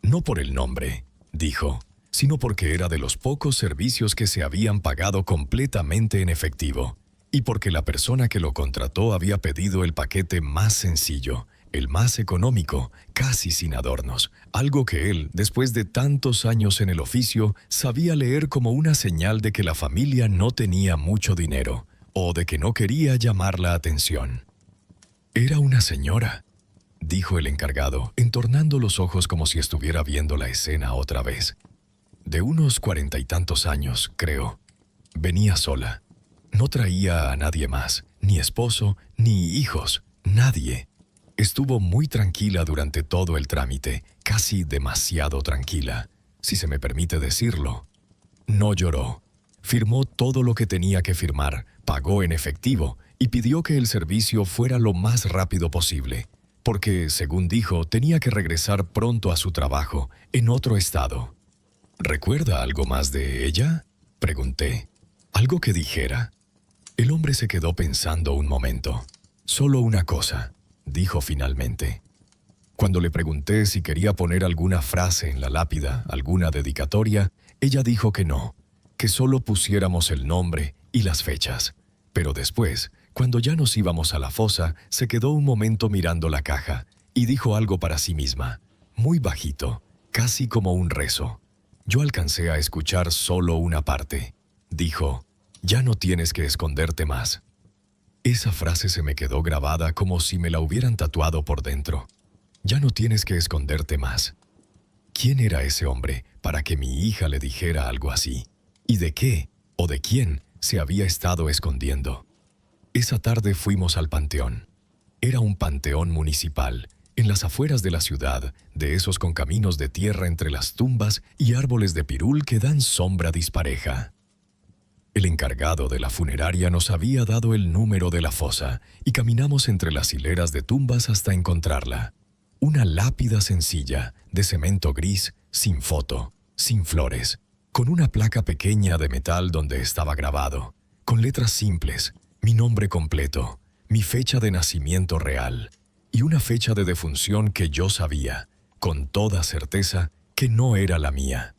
No por el nombre, dijo, sino porque era de los pocos servicios que se habían pagado completamente en efectivo, y porque la persona que lo contrató había pedido el paquete más sencillo, el más económico, casi sin adornos, algo que él, después de tantos años en el oficio, sabía leer como una señal de que la familia no tenía mucho dinero, o de que no quería llamar la atención. «Era una señora», dijo el encargado, entornando los ojos como si estuviera viendo la escena otra vez. «De unos 40 y tantos años, creo. Venía sola. No traía a nadie más, ni esposo, ni hijos, nadie. Estuvo muy tranquila durante todo el trámite, casi demasiado tranquila, si se me permite decirlo. No lloró. Firmó todo lo que tenía que firmar, pagó en efectivo y pidió que el servicio fuera lo más rápido posible, porque, según dijo, tenía que regresar pronto a su trabajo, en otro estado. ¿Recuerda algo más de ella?, pregunté. ¿Algo que dijera? El hombre se quedó pensando un momento. Solo una cosa, dijo finalmente. Cuando le pregunté si quería poner alguna frase en la lápida, alguna dedicatoria, ella dijo que no, que solo pusiéramos el nombre y las fechas. Pero después, cuando ya nos íbamos a la fosa, se quedó un momento mirando la caja y dijo algo para sí misma, muy bajito, casi como un rezo. Yo alcancé a escuchar solo una parte. Dijo, «Ya no tienes que esconderte más». Esa frase se me quedó grabada como si me la hubieran tatuado por dentro. Ya no tienes que esconderte más. ¿Quién era ese hombre para que mi hija le dijera algo así? ¿Y de qué o de quién se había estado escondiendo? Esa tarde fuimos al panteón. Era un panteón municipal, en las afueras de la ciudad, de esos con caminos de tierra entre las tumbas y árboles de pirul que dan sombra dispareja. El encargado de la funeraria nos había dado el número de la fosa y caminamos entre las hileras de tumbas hasta encontrarla. Una lápida sencilla, de cemento gris, sin foto, sin flores, con una placa pequeña de metal donde estaba grabado, con letras simples, mi nombre completo, mi fecha de nacimiento real y una fecha de defunción que yo sabía, con toda certeza, que no era la mía.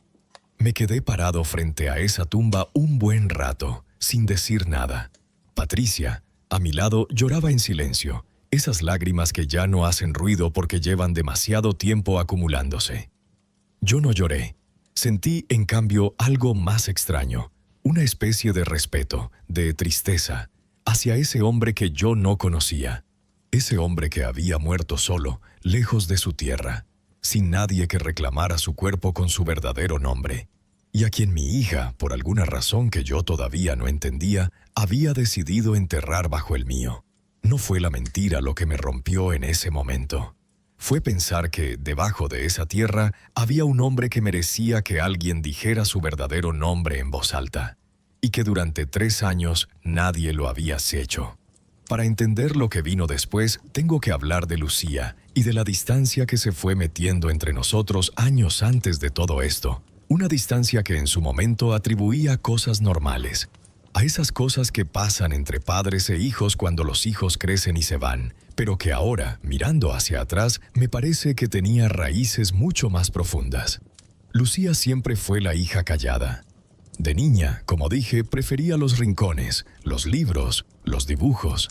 Me quedé parado frente a esa tumba un buen rato, sin decir nada. Patricia, a mi lado, lloraba en silencio, esas lágrimas que ya no hacen ruido porque llevan demasiado tiempo acumulándose. Yo no lloré. Sentí, en cambio, algo más extraño, una especie de respeto, de tristeza, hacia ese hombre que yo no conocía, ese hombre que había muerto solo, lejos de su tierra, sin nadie que reclamara su cuerpo con su verdadero nombre, y a quien mi hija, por alguna razón que yo todavía no entendía, había decidido enterrar bajo el mío. No fue la mentira lo que me rompió en ese momento. fue pensar que debajo de esa tierra había un hombre que merecía que alguien dijera su verdadero nombre en voz alta, y que durante 3 años nadie lo había hecho. Para entender lo que vino después, tengo que hablar de Lucía y de la distancia que se fue metiendo entre nosotros años antes de todo esto. Una distancia que en su momento atribuía a cosas normales, a esas cosas que pasan entre padres e hijos cuando los hijos crecen y se van, pero que ahora, mirando hacia atrás, me parece que tenía raíces mucho más profundas. Lucía siempre fue la hija callada. De niña, como dije, prefería los rincones, los libros, los dibujos.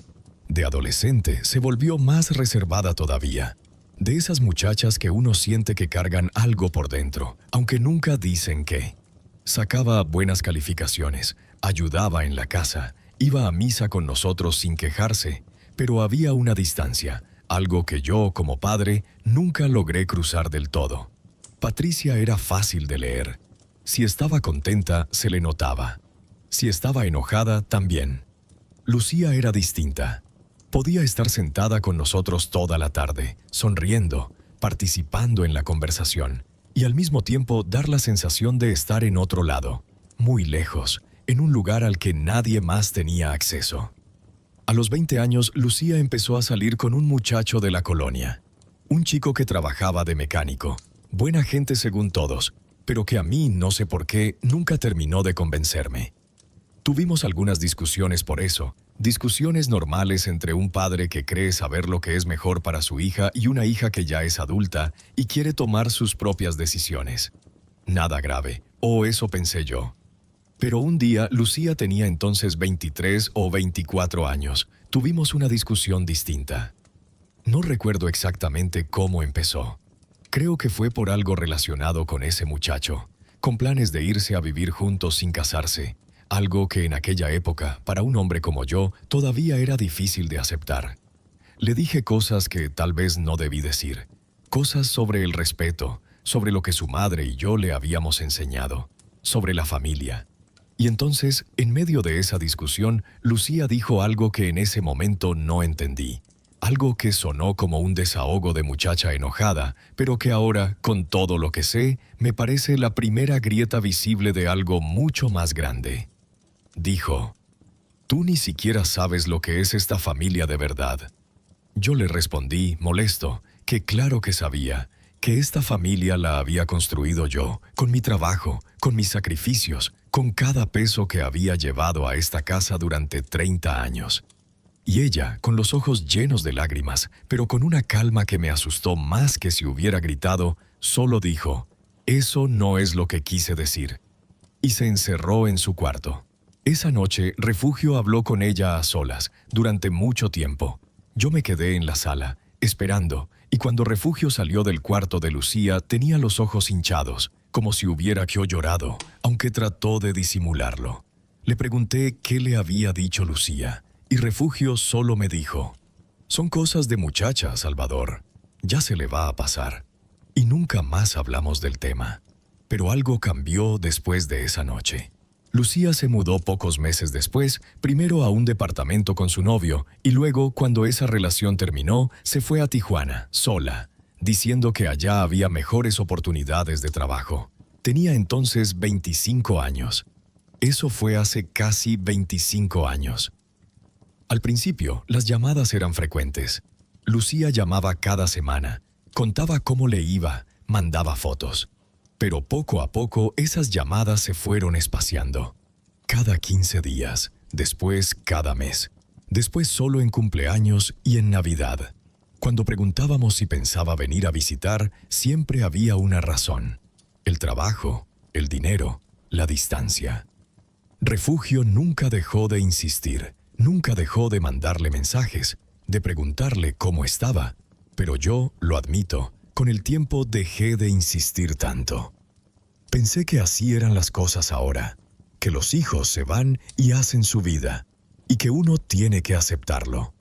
De adolescente se volvió más reservada todavía. De esas muchachas que uno siente que cargan algo por dentro, aunque nunca dicen qué. Sacaba buenas calificaciones, ayudaba en la casa, iba a misa con nosotros sin quejarse, pero había una distancia, algo que yo, como padre, nunca logré cruzar del todo. Patricia era fácil de leer. Si estaba contenta, se le notaba. Si estaba enojada, también. Lucía era distinta. Podía estar sentada con nosotros toda la tarde, sonriendo, participando en la conversación, y al mismo tiempo dar la sensación de estar en otro lado, muy lejos, en un lugar al que nadie más tenía acceso. A los 20 años, Lucía empezó a salir con un muchacho de la colonia, un chico que trabajaba de mecánico, buena gente según todos, pero que a mí, no sé por qué, nunca terminó de convencerme. Tuvimos algunas discusiones por eso, discusiones normales entre un padre que cree saber lo que es mejor para su hija y una hija que ya es adulta y quiere tomar sus propias decisiones. Nada grave, o eso pensé yo. Pero un día, Lucía tenía entonces 23 o 24 años. Tuvimos una discusión distinta. No recuerdo exactamente cómo empezó. Creo que fue por algo relacionado con ese muchacho, con planes de irse a vivir juntos sin casarse, algo que en aquella época, para un hombre como yo, todavía era difícil de aceptar. Le dije cosas que tal vez no debí decir, cosas sobre el respeto, sobre lo que su madre y yo le habíamos enseñado, sobre la familia. Y entonces, en medio de esa discusión, Lucía dijo algo que en ese momento no entendí. Algo que sonó como un desahogo de muchacha enojada, pero que ahora, con todo lo que sé, me parece la primera grieta visible de algo mucho más grande. Dijo: «Tú ni siquiera sabes lo que es esta familia de verdad». Yo le respondí, molesto, que claro que sabía, que esta familia la había construido yo, con mi trabajo, con mis sacrificios, con cada peso que había llevado a esta casa durante 30 años. Y ella, con los ojos llenos de lágrimas, pero con una calma que me asustó más que si hubiera gritado, solo dijo: «Eso no es lo que quise decir». Y se encerró en su cuarto. Esa noche, Refugio habló con ella a solas, durante mucho tiempo. Yo me quedé en la sala, esperando, y cuando Refugio salió del cuarto de Lucía, tenía los ojos hinchados, como si hubiera yo llorado, aunque trató de disimularlo. Le pregunté qué le había dicho Lucía, y Refugio solo me dijo: «Son cosas de muchacha, Salvador. Ya se le va a pasar». Y nunca más hablamos del tema. Pero algo cambió después de esa noche. Lucía se mudó pocos meses después, primero a un departamento con su novio, y luego, cuando esa relación terminó, se fue a Tijuana, sola, diciendo que allá había mejores oportunidades de trabajo. Tenía entonces 25 años. Eso fue hace casi 25 años. Al principio, las llamadas eran frecuentes. Lucía llamaba cada semana, contaba cómo le iba, mandaba fotos. Pero poco a poco esas llamadas se fueron espaciando. Cada 15 días, después cada mes, después solo en cumpleaños y en Navidad. Cuando preguntábamos si pensaba venir a visitar, siempre había una razón: el trabajo, el dinero, la distancia. Refugio nunca dejó de insistir, nunca dejó de mandarle mensajes, de preguntarle cómo estaba, pero yo, lo admito, con el tiempo dejé de insistir tanto. Pensé que así eran las cosas ahora, que los hijos se van y hacen su vida, y que uno tiene que aceptarlo.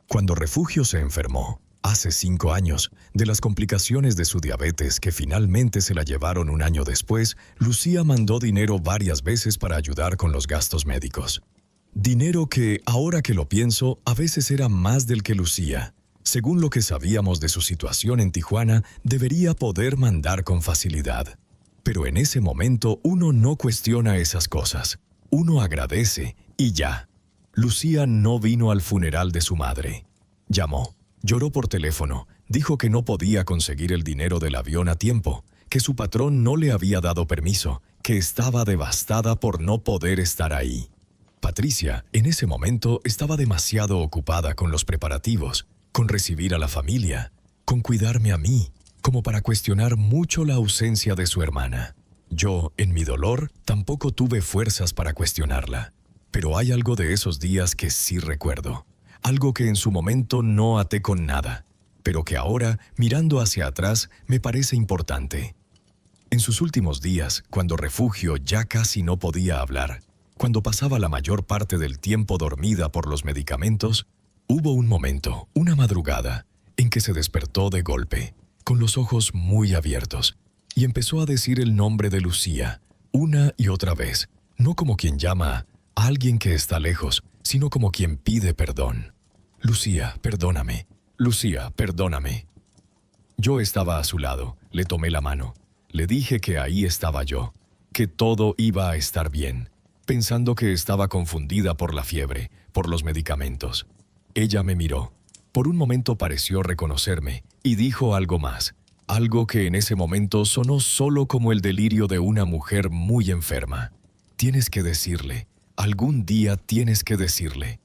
Cuando Refugio se enfermó, hace 5 años, de las complicaciones de su diabetes que finalmente se la llevaron un año después, Lucía mandó dinero varias veces para ayudar con los gastos médicos. Dinero que, ahora que lo pienso, a veces era más del que Lucía. Según lo que sabíamos de su situación en Tijuana, debería poder mandar con facilidad. Pero en ese momento uno no cuestiona esas cosas. Uno agradece y ya. Lucía no vino al funeral de su madre. Llamó, lloró por teléfono, dijo que no podía conseguir el dinero del avión a tiempo, que su patrón no le había dado permiso, que estaba devastada por no poder estar ahí. Patricia, en ese momento, estaba demasiado ocupada con los preparativos, con recibir a la familia, con cuidarme a mí, como para cuestionar mucho la ausencia de su hermana. Yo, en mi dolor, tampoco tuve fuerzas para cuestionarla. Pero hay algo de esos días que sí recuerdo. Algo que en su momento no até con nada, pero que ahora, mirando hacia atrás, me parece importante. En sus últimos días, cuando Refugio ya casi no podía hablar, cuando pasaba la mayor parte del tiempo dormida por los medicamentos, hubo un momento, una madrugada, en que se despertó de golpe, con los ojos muy abiertos, y empezó a decir el nombre de Lucía, una y otra vez, no como quien llama a alguien que está lejos, sino como quien pide perdón. Lucía, perdóname. Lucía, perdóname. Yo estaba a su lado, le tomé la mano. Le dije que ahí estaba yo, que todo iba a estar bien, pensando que estaba confundida por la fiebre, por los medicamentos. Ella me miró. Por un momento pareció reconocerme y dijo algo más, algo que en ese momento sonó solo como el delirio de una mujer muy enferma. Tienes que decirle, algún día tienes que decirle.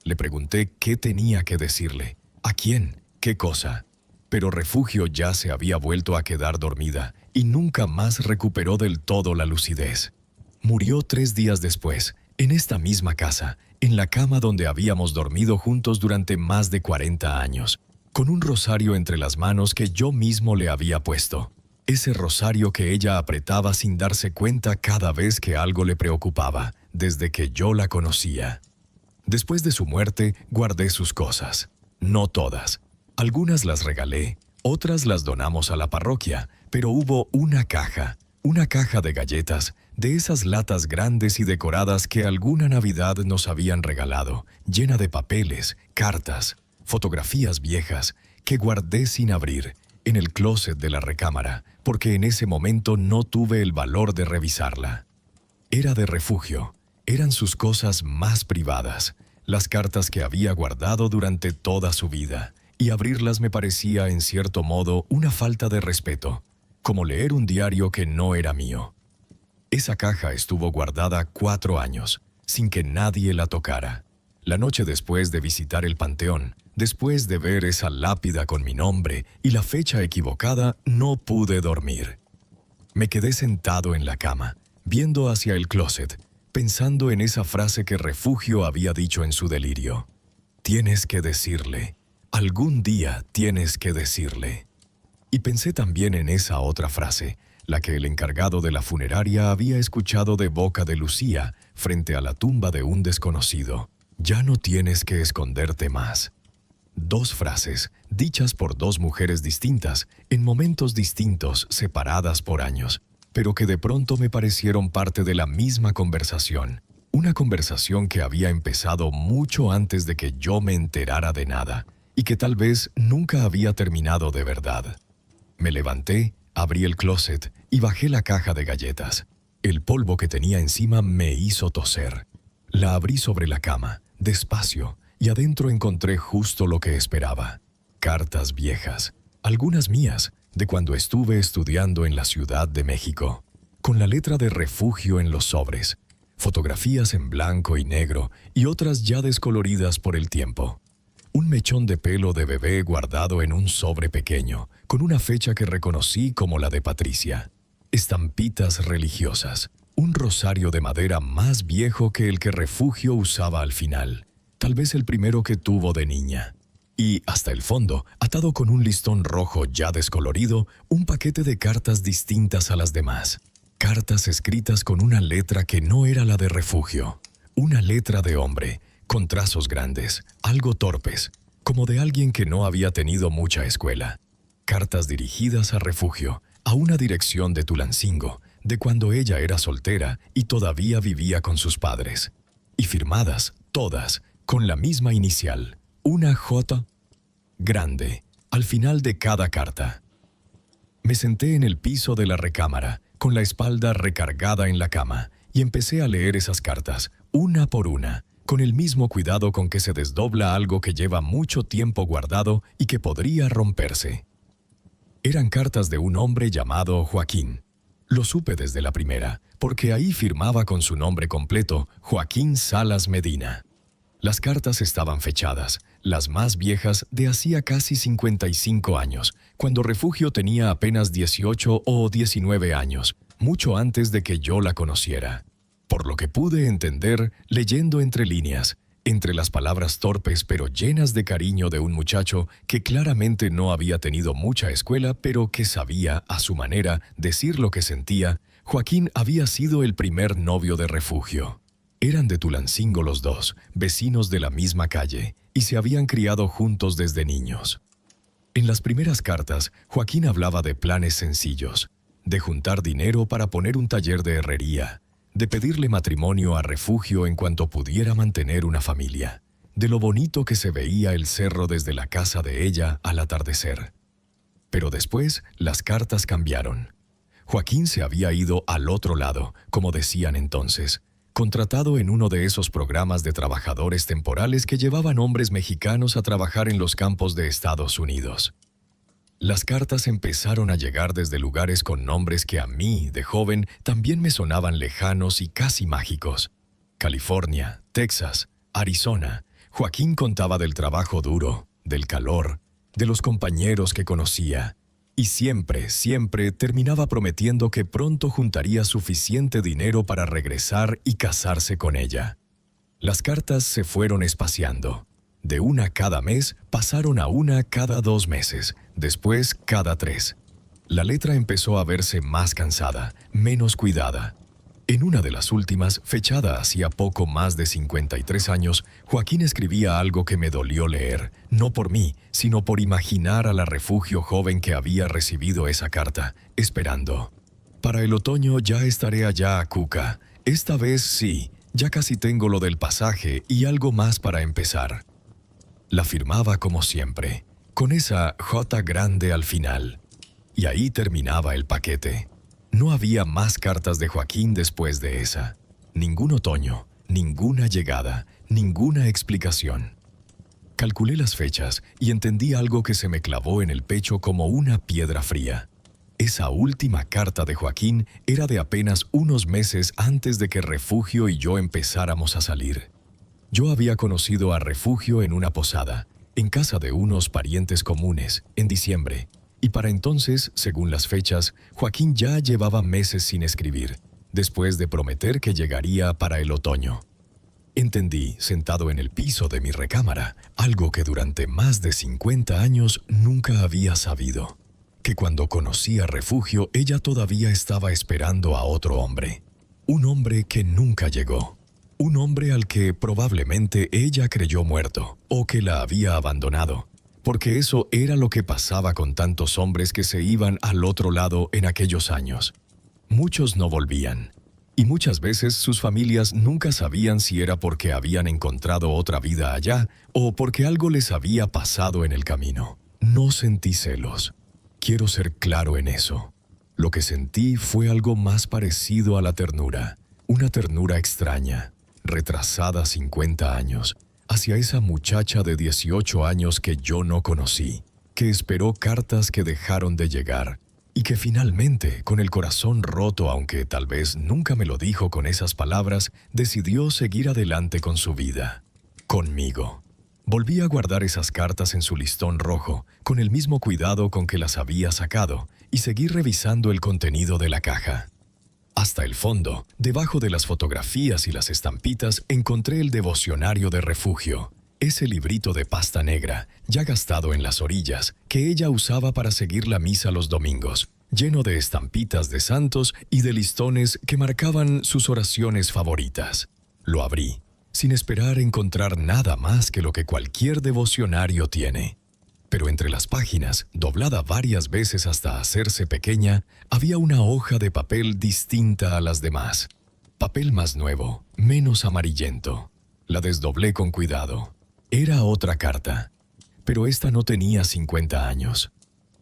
Le pregunté qué tenía que decirle, a quién, qué cosa. Pero Refugio ya se había vuelto a quedar dormida y nunca más recuperó del todo la lucidez. Murió 3 días después, en esta misma casa, en la cama donde habíamos dormido juntos durante más de 40 años, con un rosario entre las manos que yo mismo le había puesto. Ese rosario que ella apretaba sin darse cuenta cada vez que algo le preocupaba, desde que yo la conocía. Después de su muerte, guardé sus cosas. No todas. Algunas las regalé, otras las donamos a la parroquia, pero hubo una caja de galletas, de esas latas grandes y decoradas que alguna Navidad nos habían regalado, llena de papeles, cartas, fotografías viejas, que guardé sin abrir, en el closet de la recámara, porque en ese momento no tuve el valor de revisarla. Era de Refugio, eran sus cosas más privadas, las cartas que había guardado durante toda su vida, y abrirlas me parecía, en cierto modo, una falta de respeto, como leer un diario que no era mío. Esa caja estuvo guardada 4 años, sin que nadie la tocara. La noche después de visitar el panteón, después de ver esa lápida con mi nombre y la fecha equivocada, no pude dormir. Me quedé sentado en la cama, viendo hacia el closet, pensando en esa frase que Refugio había dicho en su delirio. Tienes que decirle, algún día tienes que decirle. Y pensé también en esa otra frase, la que el encargado de la funeraria había escuchado de boca de Lucía frente a la tumba de un desconocido. Ya no tienes que esconderte más. 2 frases, dichas por 2 mujeres distintas, en momentos distintos, separadas por años, pero que de pronto me parecieron parte de la misma conversación. Una conversación que había empezado mucho antes de que yo me enterara de nada, y que tal vez nunca había terminado de verdad. Me levanté, abrí el closet y bajé la caja de galletas. El polvo que tenía encima me hizo toser. La abrí sobre la cama, despacio, y adentro encontré justo lo que esperaba. Cartas viejas, algunas mías, de cuando estuve estudiando en la Ciudad de México, con la letra de Refugio en los sobres, fotografías en blanco y negro y otras ya descoloridas por el tiempo. Un mechón de pelo de bebé guardado en un sobre pequeño, con una fecha que reconocí como la de Patricia. Estampitas religiosas, un rosario de madera más viejo que el que Refugio usaba al final, tal vez el primero que tuvo de niña. Y hasta el fondo, atado con un listón rojo ya descolorido, un paquete de cartas distintas a las demás. Cartas escritas con una letra que no era la de Refugio. Una letra de hombre, con trazos grandes, algo torpes, como de alguien que no había tenido mucha escuela. Cartas dirigidas a Refugio, a una dirección de Tulancingo, de cuando ella era soltera y todavía vivía con sus padres. Y firmadas, todas, con la misma inicial, una J. grande, al final de cada carta. Me senté en el piso de la recámara, con la espalda recargada en la cama, y empecé a leer esas cartas, una por una, con el mismo cuidado con que se desdobla algo que lleva mucho tiempo guardado y que podría romperse. Eran cartas de un hombre llamado Joaquín. Lo supe desde la primera, porque ahí firmaba con su nombre completo, Joaquín Salas Medina. Las cartas estaban fechadas, las más viejas de hacía casi 55 años, cuando Refugio tenía apenas 18 o 19 años, mucho antes de que yo la conociera. Por lo que pude entender, leyendo entre líneas, entre las palabras torpes pero llenas de cariño de un muchacho que claramente no había tenido mucha escuela, pero que sabía, a su manera, decir lo que sentía, Joaquín había sido el primer novio de Refugio. Eran de Tulancingo los dos, vecinos de la misma calle, y se habían criado juntos desde niños. En las primeras cartas, Joaquín hablaba de planes sencillos, de juntar dinero para poner un taller de herrería, de pedirle matrimonio a Refugio en cuanto pudiera mantener una familia, de lo bonito que se veía el cerro desde la casa de ella al atardecer. Pero después las cartas cambiaron. Joaquín se había ido al otro lado, como decían entonces, contratado en uno de esos programas de trabajadores temporales que llevaban hombres mexicanos a trabajar en los campos de Estados Unidos. Las cartas empezaron a llegar desde lugares con nombres que a mí, de joven, también me sonaban lejanos y casi mágicos. California, Texas, Arizona. Joaquín contaba del trabajo duro, del calor, de los compañeros que conocía. Y siempre, siempre terminaba prometiendo que pronto juntaría suficiente dinero para regresar y casarse con ella. Las cartas se fueron espaciando. De una cada mes pasaron a una cada 2 meses, después cada 3. La letra empezó a verse más cansada, menos cuidada. En una de las últimas, fechada hacía poco más de 53 años, Joaquín escribía algo que me dolió leer, no por mí, sino por imaginar a la Refugio joven que había recibido esa carta, esperando. Para el otoño ya estaré allá a Cuca. Esta vez sí, ya casi tengo lo del pasaje y algo más para empezar. La firmaba como siempre, con esa J grande al final. Y ahí terminaba el paquete. No había más cartas de Joaquín después de esa. Ningún otoño, ninguna llegada, ninguna explicación. Calculé las fechas y entendí algo que se me clavó en el pecho como una piedra fría. Esa última carta de Joaquín era de apenas unos meses antes de que Refugio y yo empezáramos a salir. Yo había conocido a Refugio en una posada, en casa de unos parientes comunes, en diciembre, y para entonces, según las fechas, Joaquín ya llevaba meses sin escribir, después de prometer que llegaría para el otoño. Entendí, sentado en el piso de mi recámara, algo que durante más de 50 años nunca había sabido, que cuando conocí a Refugio ella todavía estaba esperando a otro hombre, un hombre que nunca llegó. Un hombre al que probablemente ella creyó muerto o que la había abandonado, porque eso era lo que pasaba con tantos hombres que se iban al otro lado en aquellos años. Muchos no volvían, y muchas veces sus familias nunca sabían si era porque habían encontrado otra vida allá o porque algo les había pasado en el camino. No sentí celos. Quiero ser claro en eso. Lo que sentí fue algo más parecido a la ternura, una ternura extraña, retrasada 50 años, hacia esa muchacha de 18 años que yo no conocí, que esperó cartas que dejaron de llegar, y que finalmente, con el corazón roto, aunque tal vez nunca me lo dijo con esas palabras, decidió seguir adelante con su vida. Conmigo. Volví a guardar esas cartas en su listón rojo, con el mismo cuidado con que las había sacado, y seguí revisando el contenido de la caja. Hasta el fondo, debajo de las fotografías y las estampitas, encontré el devocionario de Refugio, ese librito de pasta negra, ya gastado en las orillas, que ella usaba para seguir la misa los domingos, lleno de estampitas de santos y de listones que marcaban sus oraciones favoritas. Lo abrí, sin esperar encontrar nada más que lo que cualquier devocionario tiene. Pero entre las páginas, doblada varias veces hasta hacerse pequeña, había una hoja de papel distinta a las demás. Papel más nuevo, menos amarillento. La desdoblé con cuidado. Era otra carta. pero esta no tenía 50 años.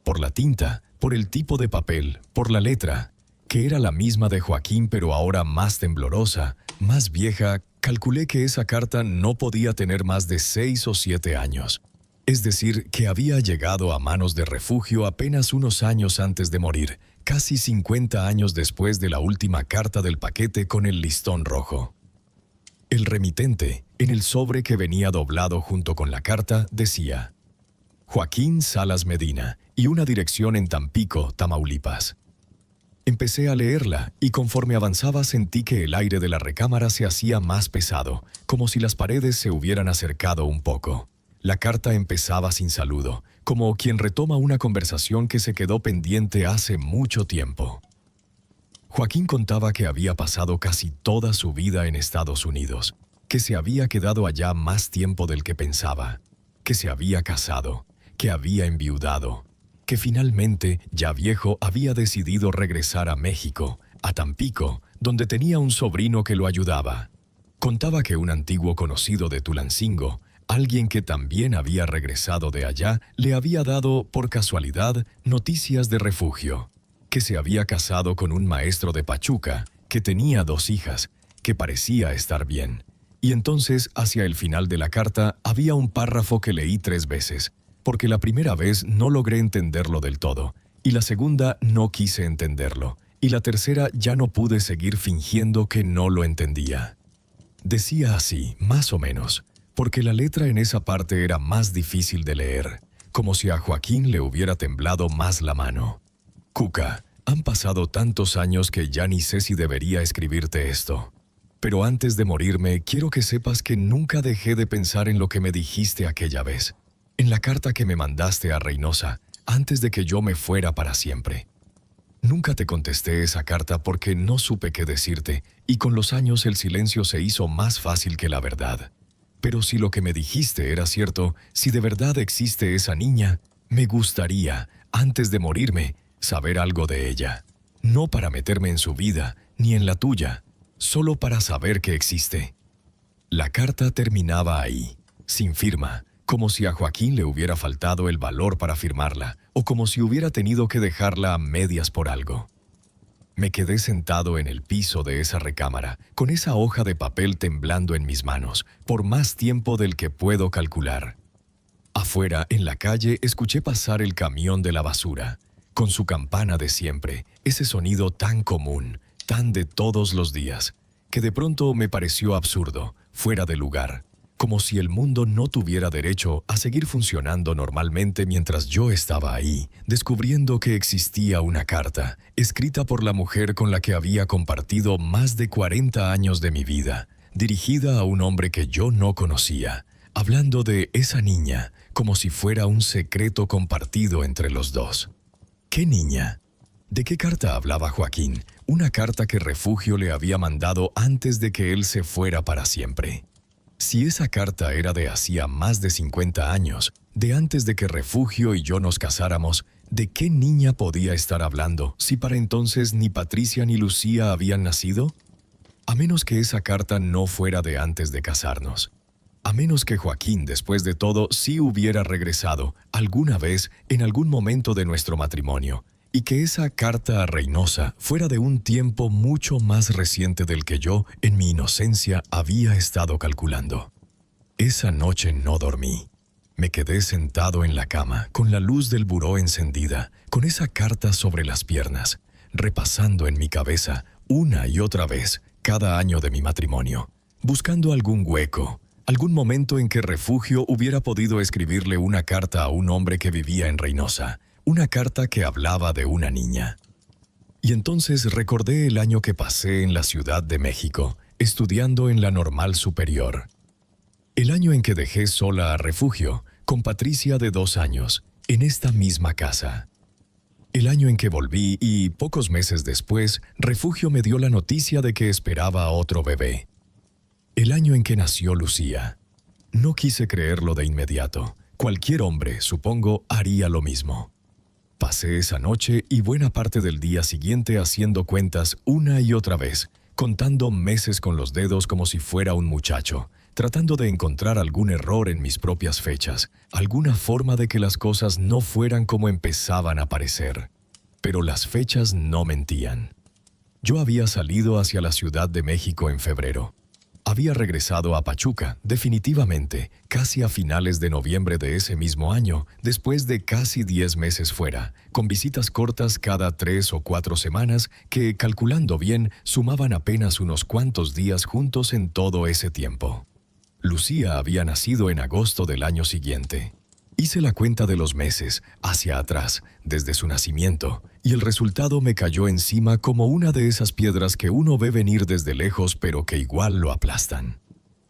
Por la tinta, por el tipo de papel, por la letra, que era la misma de Joaquín pero ahora más temblorosa, más vieja, calculé que esa carta no podía tener más de 6 o 7 años. Es decir, que había llegado a manos de Refugio apenas unos años antes de morir, casi 50 años después de la última carta del paquete con el listón rojo. El remitente, en el sobre que venía doblado junto con la carta, decía: Joaquín Salas Medina, y una dirección en Tampico, Tamaulipas. Empecé a leerla y conforme avanzaba sentí que el aire de la recámara se hacía más pesado, como si las paredes se hubieran acercado un poco. La carta empezaba sin saludo, como quien retoma una conversación que se quedó pendiente hace mucho tiempo. Joaquín contaba que había pasado casi toda su vida en Estados Unidos, que se había quedado allá más tiempo del que pensaba, que se había casado, que había enviudado, que finalmente, ya viejo, había decidido regresar a México, a Tampico, donde tenía un sobrino que lo ayudaba. Contaba que un antiguo conocido de Tulancingo, alguien que también había regresado de allá, le había dado, por casualidad, noticias de Refugio, que se había casado con un maestro de Pachuca, que tenía 2 hijas, que parecía estar bien. Y entonces, hacia el final de la carta, había un párrafo que leí 3 veces, porque la primera vez no logré entenderlo del todo, y la segunda no quise entenderlo, y la tercera ya no pude seguir fingiendo que no lo entendía. Decía así, más o menos, porque la letra en esa parte era más difícil de leer, como si a Joaquín le hubiera temblado más la mano. Cuca, han pasado tantos años que ya ni sé si debería escribirte esto. Pero antes de morirme, quiero que sepas que nunca dejé de pensar en lo que me dijiste aquella vez, en la carta que me mandaste a Reynosa, antes de que yo me fuera para siempre. Nunca te contesté esa carta porque no supe qué decirte, y con los años el silencio se hizo más fácil que la verdad. Pero si lo que me dijiste era cierto, si de verdad existe esa niña, me gustaría, antes de morirme, saber algo de ella. No para meterme en su vida, ni en la tuya, solo para saber que existe. La carta terminaba ahí, sin firma, como si a Joaquín le hubiera faltado el valor para firmarla, o como si hubiera tenido que dejarla a medias por algo. Me quedé sentado en el piso de esa recámara, con esa hoja de papel temblando en mis manos, por más tiempo del que puedo calcular. Afuera, en la calle, escuché pasar el camión de la basura, con su campana de siempre, ese sonido tan común, tan de todos los días, que de pronto me pareció absurdo, fuera de lugar, como si el mundo no tuviera derecho a seguir funcionando normalmente mientras yo estaba ahí, descubriendo que existía una carta, escrita por la mujer con la que había compartido más de 40 años de mi vida, dirigida a un hombre que yo no conocía, hablando de esa niña, como si fuera un secreto compartido entre los dos. ¿Qué niña? ¿De qué carta hablaba Joaquín? Una carta que Refugio le había mandado antes de que él se fuera para siempre. Si esa carta era de hacía más de 50 años, de antes de que Refugio y yo nos casáramos, ¿de qué niña podía estar hablando si para entonces ni Patricia ni Lucía habían nacido? A menos que esa carta no fuera de antes de casarnos. A menos que Joaquín, después de todo, sí hubiera regresado, alguna vez, en algún momento de nuestro matrimonio, y que esa carta a Reynosa fuera de un tiempo mucho más reciente del que yo, en mi inocencia, había estado calculando. Esa noche no dormí. Me quedé sentado en la cama, con la luz del buró encendida, con esa carta sobre las piernas, repasando en mi cabeza, una y otra vez, cada año de mi matrimonio, buscando algún hueco, algún momento en que Refugio hubiera podido escribirle una carta a un hombre que vivía en Reynosa, una carta que hablaba de una niña. Y entonces recordé el año que pasé en la Ciudad de México, estudiando en la Normal Superior. El año en que dejé sola a Refugio, con Patricia de 2 años, en esta misma casa. El año en que volví y, pocos meses después, Refugio me dio la noticia de que esperaba a otro bebé. El año en que nació Lucía. No quise creerlo de inmediato. Cualquier hombre, supongo, haría lo mismo. Pasé esa noche y buena parte del día siguiente haciendo cuentas una y otra vez, contando meses con los dedos como si fuera un muchacho, tratando de encontrar algún error en mis propias fechas, alguna forma de que las cosas no fueran como empezaban a parecer. Pero las fechas no mentían. Yo había salido hacia la Ciudad de México en febrero. Había regresado a Pachuca, definitivamente, casi a finales de noviembre de ese mismo año, después de casi 10 meses fuera, con visitas cortas cada 3 o 4 semanas que, calculando bien, sumaban apenas unos cuantos días juntos en todo ese tiempo. Lucía había nacido en agosto del año siguiente. Hice la cuenta de los meses, hacia atrás, desde su nacimiento, y el resultado me cayó encima como una de esas piedras que uno ve venir desde lejos pero que igual lo aplastan.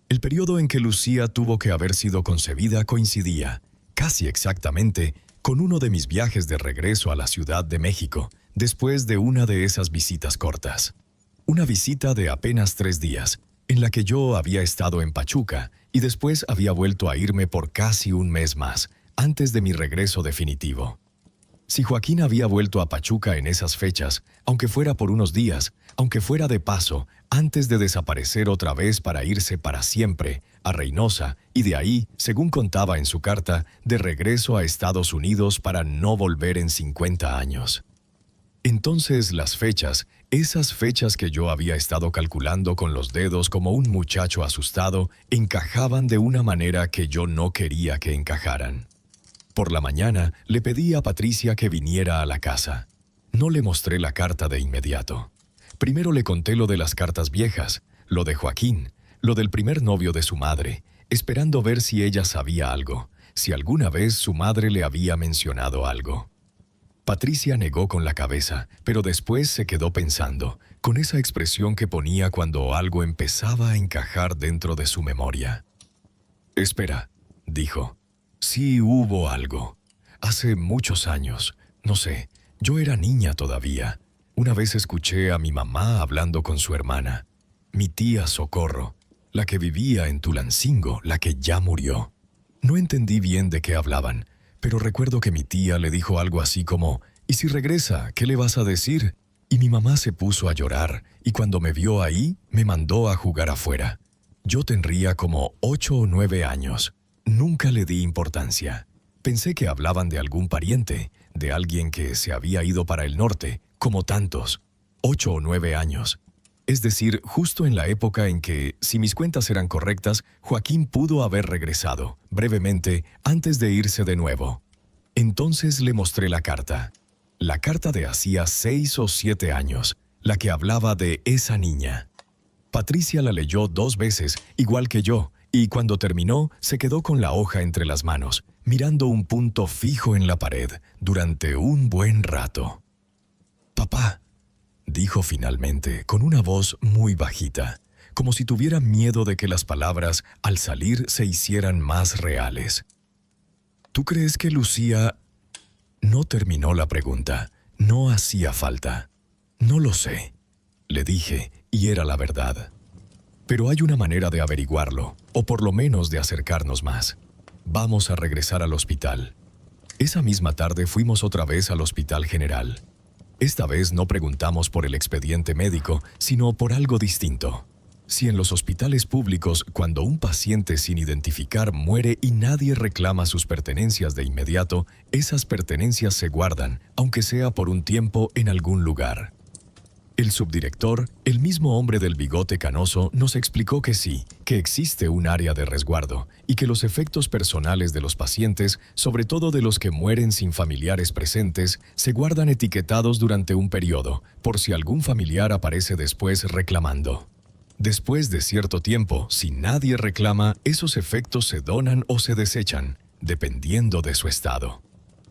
El periodo en que Lucía tuvo que haber sido concebida coincidía, casi exactamente, con uno de mis viajes de regreso a la Ciudad de México, después de una de esas visitas cortas. Una visita de apenas 3 días, en la que yo había estado en Pachuca y después había vuelto a irme por casi un mes más, antes de mi regreso definitivo. Si Joaquín había vuelto a Pachuca en esas fechas, aunque fuera por unos días, aunque fuera de paso, antes de desaparecer otra vez para irse para siempre a Reynosa y de ahí, según contaba en su carta, de regreso a Estados Unidos para no volver en 50 años. Entonces las fechas, esas fechas que yo había estado calculando con los dedos como un muchacho asustado, encajaban de una manera que yo no quería que encajaran. Por la mañana le pedí a Patricia que viniera a la casa. No le mostré la carta de inmediato. Primero le conté lo de las cartas viejas, lo de Joaquín, lo del primer novio de su madre, esperando ver si ella sabía algo, si alguna vez su madre le había mencionado algo. Patricia negó con la cabeza, pero después se quedó pensando, con esa expresión que ponía cuando algo empezaba a encajar dentro de su memoria. «Espera», dijo. «Sí hubo algo. Hace muchos años, no sé, yo era niña todavía. Una vez escuché a mi mamá hablando con su hermana, mi tía Socorro, la que vivía en Tulancingo, la que ya murió. No entendí bien de qué hablaban, pero recuerdo que mi tía le dijo algo así como, «¿Y si regresa, qué le vas a decir?» Y mi mamá se puso a llorar, y cuando me vio ahí, me mandó a jugar afuera. Yo tendría como 8 o 9 años. Nunca le di importancia. Pensé que hablaban de algún pariente, de alguien que se había ido para el norte, como tantos. 8 o 9 años. Es decir, justo en la época en que, si mis cuentas eran correctas, Joaquín pudo haber regresado, brevemente, antes de irse de nuevo. Entonces le mostré la carta de hacía 6 o 7 años, la que hablaba de esa niña. Patricia la leyó 2 veces, igual que yo, y cuando terminó, se quedó con la hoja entre las manos, mirando un punto fijo en la pared, durante un buen rato. «Papá», dijo finalmente, con una voz muy bajita, como si tuviera miedo de que las palabras, al salir, se hicieran más reales. «¿Tú crees que Lucía...?» No terminó la pregunta. No hacía falta. «No lo sé», le dije, y era la verdad. «Pero hay una manera de averiguarlo, o por lo menos de acercarnos más. Vamos a regresar al hospital». Esa misma tarde fuimos otra vez al Hospital General. Esta vez no preguntamos por el expediente médico, sino por algo distinto. Si en los hospitales públicos, cuando un paciente sin identificar muere y nadie reclama sus pertenencias de inmediato, esas pertenencias se guardan, aunque sea por un tiempo, en algún lugar. El subdirector, el mismo hombre del bigote canoso, nos explicó que sí, que existe un área de resguardo y que los efectos personales de los pacientes, sobre todo de los que mueren sin familiares presentes, se guardan etiquetados durante un periodo, por si algún familiar aparece después reclamando. Después de cierto tiempo, si nadie reclama, esos efectos se donan o se desechan, dependiendo de su estado.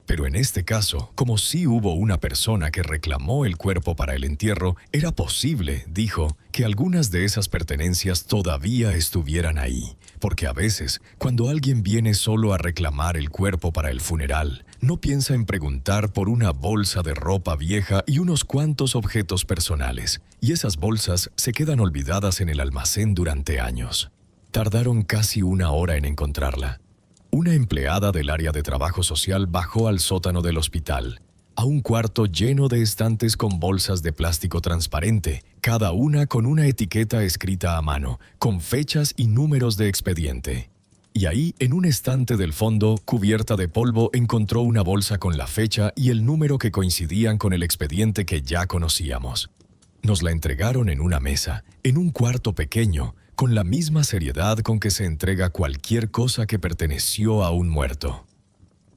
Pero en este caso, como sí hubo una persona que reclamó el cuerpo para el entierro, era posible, dijo, que algunas de esas pertenencias todavía estuvieran ahí, porque a veces, cuando alguien viene solo a reclamar el cuerpo para el funeral, no piensa en preguntar por una bolsa de ropa vieja y unos cuantos objetos personales, y esas bolsas se quedan olvidadas en el almacén durante años. Tardaron casi 1 hora en encontrarla. Una empleada del área de trabajo social bajó al sótano del hospital. a un cuarto lleno de estantes con bolsas de plástico transparente, cada una con una etiqueta escrita a mano, con fechas y números de expediente. Y ahí, en un estante del fondo, cubierta de polvo, encontró una bolsa con la fecha y el número que coincidían con el expediente que ya conocíamos. Nos la entregaron en una mesa, en un cuarto pequeño, con la misma seriedad con que se entrega cualquier cosa que perteneció a un muerto.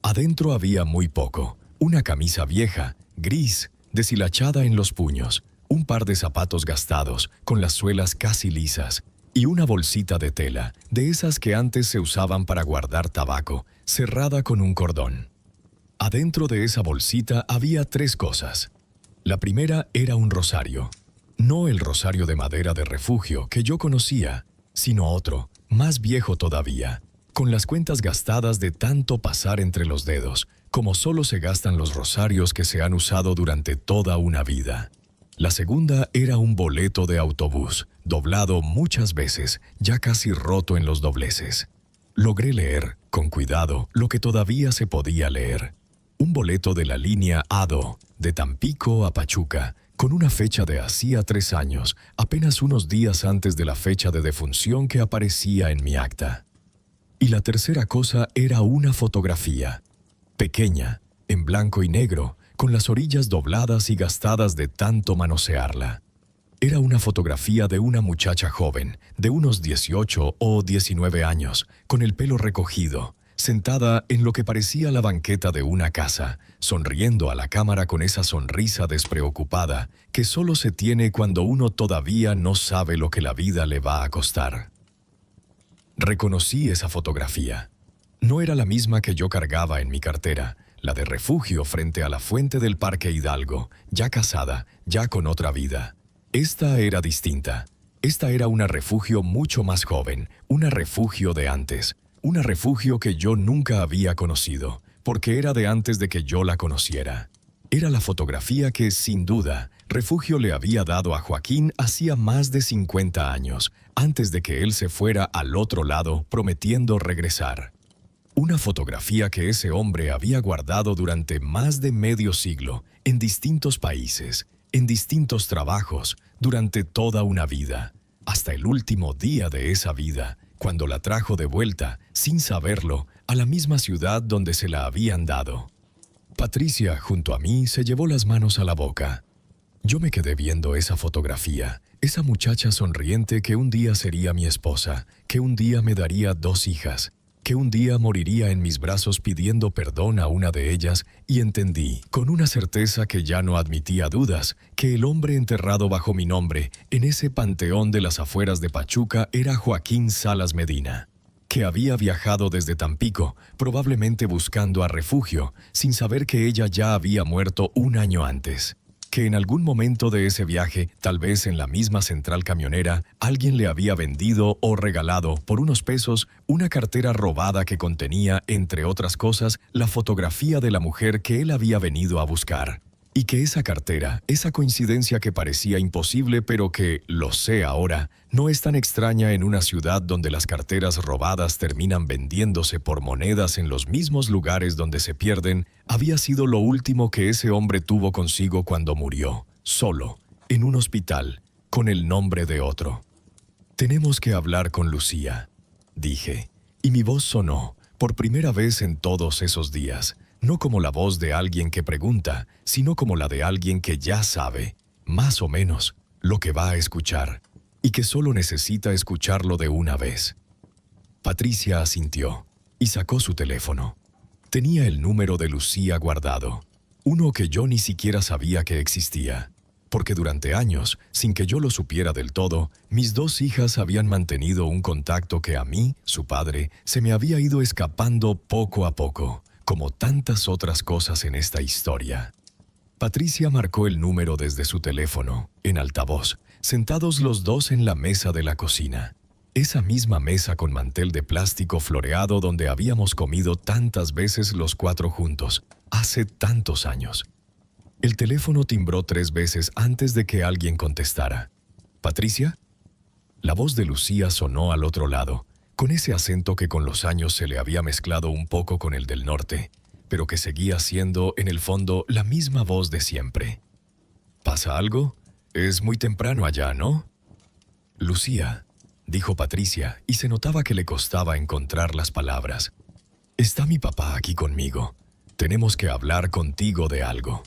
Adentro había muy poco: una camisa vieja, gris, deshilachada en los puños, un par de zapatos gastados, con las suelas casi lisas, y una bolsita de tela, de esas que antes se usaban para guardar tabaco, cerrada con un cordón. Adentro de esa bolsita había 3 cosas. La primera era un rosario. No el rosario de madera de refugio que yo conocía, sino otro, más viejo todavía, con las cuentas gastadas de tanto pasar entre los dedos, como solo se gastan los rosarios que se han usado durante toda una vida. La segunda era un boleto de autobús, doblado muchas veces, ya casi roto en los dobleces. Logré leer, con cuidado, lo que todavía se podía leer. Un boleto de la línea ADO, de Tampico a Pachuca, con una fecha de hacía 3 años, apenas unos días antes de la fecha de defunción que aparecía en mi acta. Y la tercera cosa era una fotografía, pequeña, en blanco y negro, con las orillas dobladas y gastadas de tanto manosearla. Era una fotografía de una muchacha joven, de unos 18 o 19 años, con el pelo recogido, sentada en lo que parecía la banqueta de una casa, sonriendo a la cámara con esa sonrisa despreocupada que solo se tiene cuando uno todavía no sabe lo que la vida le va a costar. Reconocí esa fotografía. No era la misma que yo cargaba en mi cartera, la de refugio frente a la fuente del Parque Hidalgo, ya casada, ya con otra vida. Esta era distinta. Esta era una refugio mucho más joven, una refugio de antes, una refugio que yo nunca había conocido, porque era de antes de que yo la conociera. Era la fotografía que, sin duda, Refugio le había dado a Joaquín hacía más de 50 años, antes de que él se fuera al otro lado prometiendo regresar. Una fotografía que ese hombre había guardado durante más de medio siglo, en distintos países, en distintos trabajos, durante toda una vida, hasta el último día de esa vida, cuando la trajo de vuelta, sin saberlo, a la misma ciudad donde se la habían dado. Patricia, junto a mí, se llevó las manos a la boca. Yo me quedé viendo esa fotografía, esa muchacha sonriente que un día sería mi esposa, que un día me daría 2 hijas, que un día moriría en mis brazos pidiendo perdón a una de ellas, y entendí, con una certeza que ya no admitía dudas, que el hombre enterrado bajo mi nombre en ese panteón de las afueras de Pachuca era Joaquín Salas Medina, que había viajado desde Tampico, probablemente buscando a Refugio, sin saber que ella ya había muerto 1 año antes. Que en algún momento de ese viaje, tal vez en la misma central camionera, alguien le había vendido o regalado por unos pesos una cartera robada que contenía, entre otras cosas, la fotografía de la mujer que él había venido a buscar. Y que esa cartera, esa coincidencia que parecía imposible pero que, lo sé ahora, no es tan extraña en una ciudad donde las carteras robadas terminan vendiéndose por monedas en los mismos lugares donde se pierden, había sido lo último que ese hombre tuvo consigo cuando murió, solo, en un hospital, con el nombre de otro. «Tenemos que hablar con Lucía», dije, y mi voz sonó, por primera vez en todos esos días, no como la voz de alguien que pregunta, sino como la de alguien que ya sabe, más o menos, lo que va a escuchar, y que solo necesita escucharlo de una vez. Patricia asintió y sacó su teléfono. Tenía el número de Lucía guardado, uno que yo ni siquiera sabía que existía, porque durante años, sin que yo lo supiera del todo, mis 2 hijas habían mantenido un contacto que a mí, su padre, se me había ido escapando poco a poco, como tantas otras cosas en esta historia. Patricia marcó el número desde su teléfono, en altavoz, sentados los 2 en la mesa de la cocina. Esa misma mesa con mantel de plástico floreado donde habíamos comido tantas veces los 4 juntos, hace tantos años. El teléfono timbró 3 veces antes de que alguien contestara. «¿Patricia?» La voz de Lucía sonó al otro lado, con ese acento que con los años se le había mezclado un poco con el del norte. pero que seguía siendo, en el fondo, la misma voz de siempre. ¿Pasa algo? Es muy temprano allá, ¿no? Lucía, dijo Patricia, y se notaba que le costaba encontrar las palabras. Está mi papá aquí conmigo. Tenemos que hablar contigo de algo.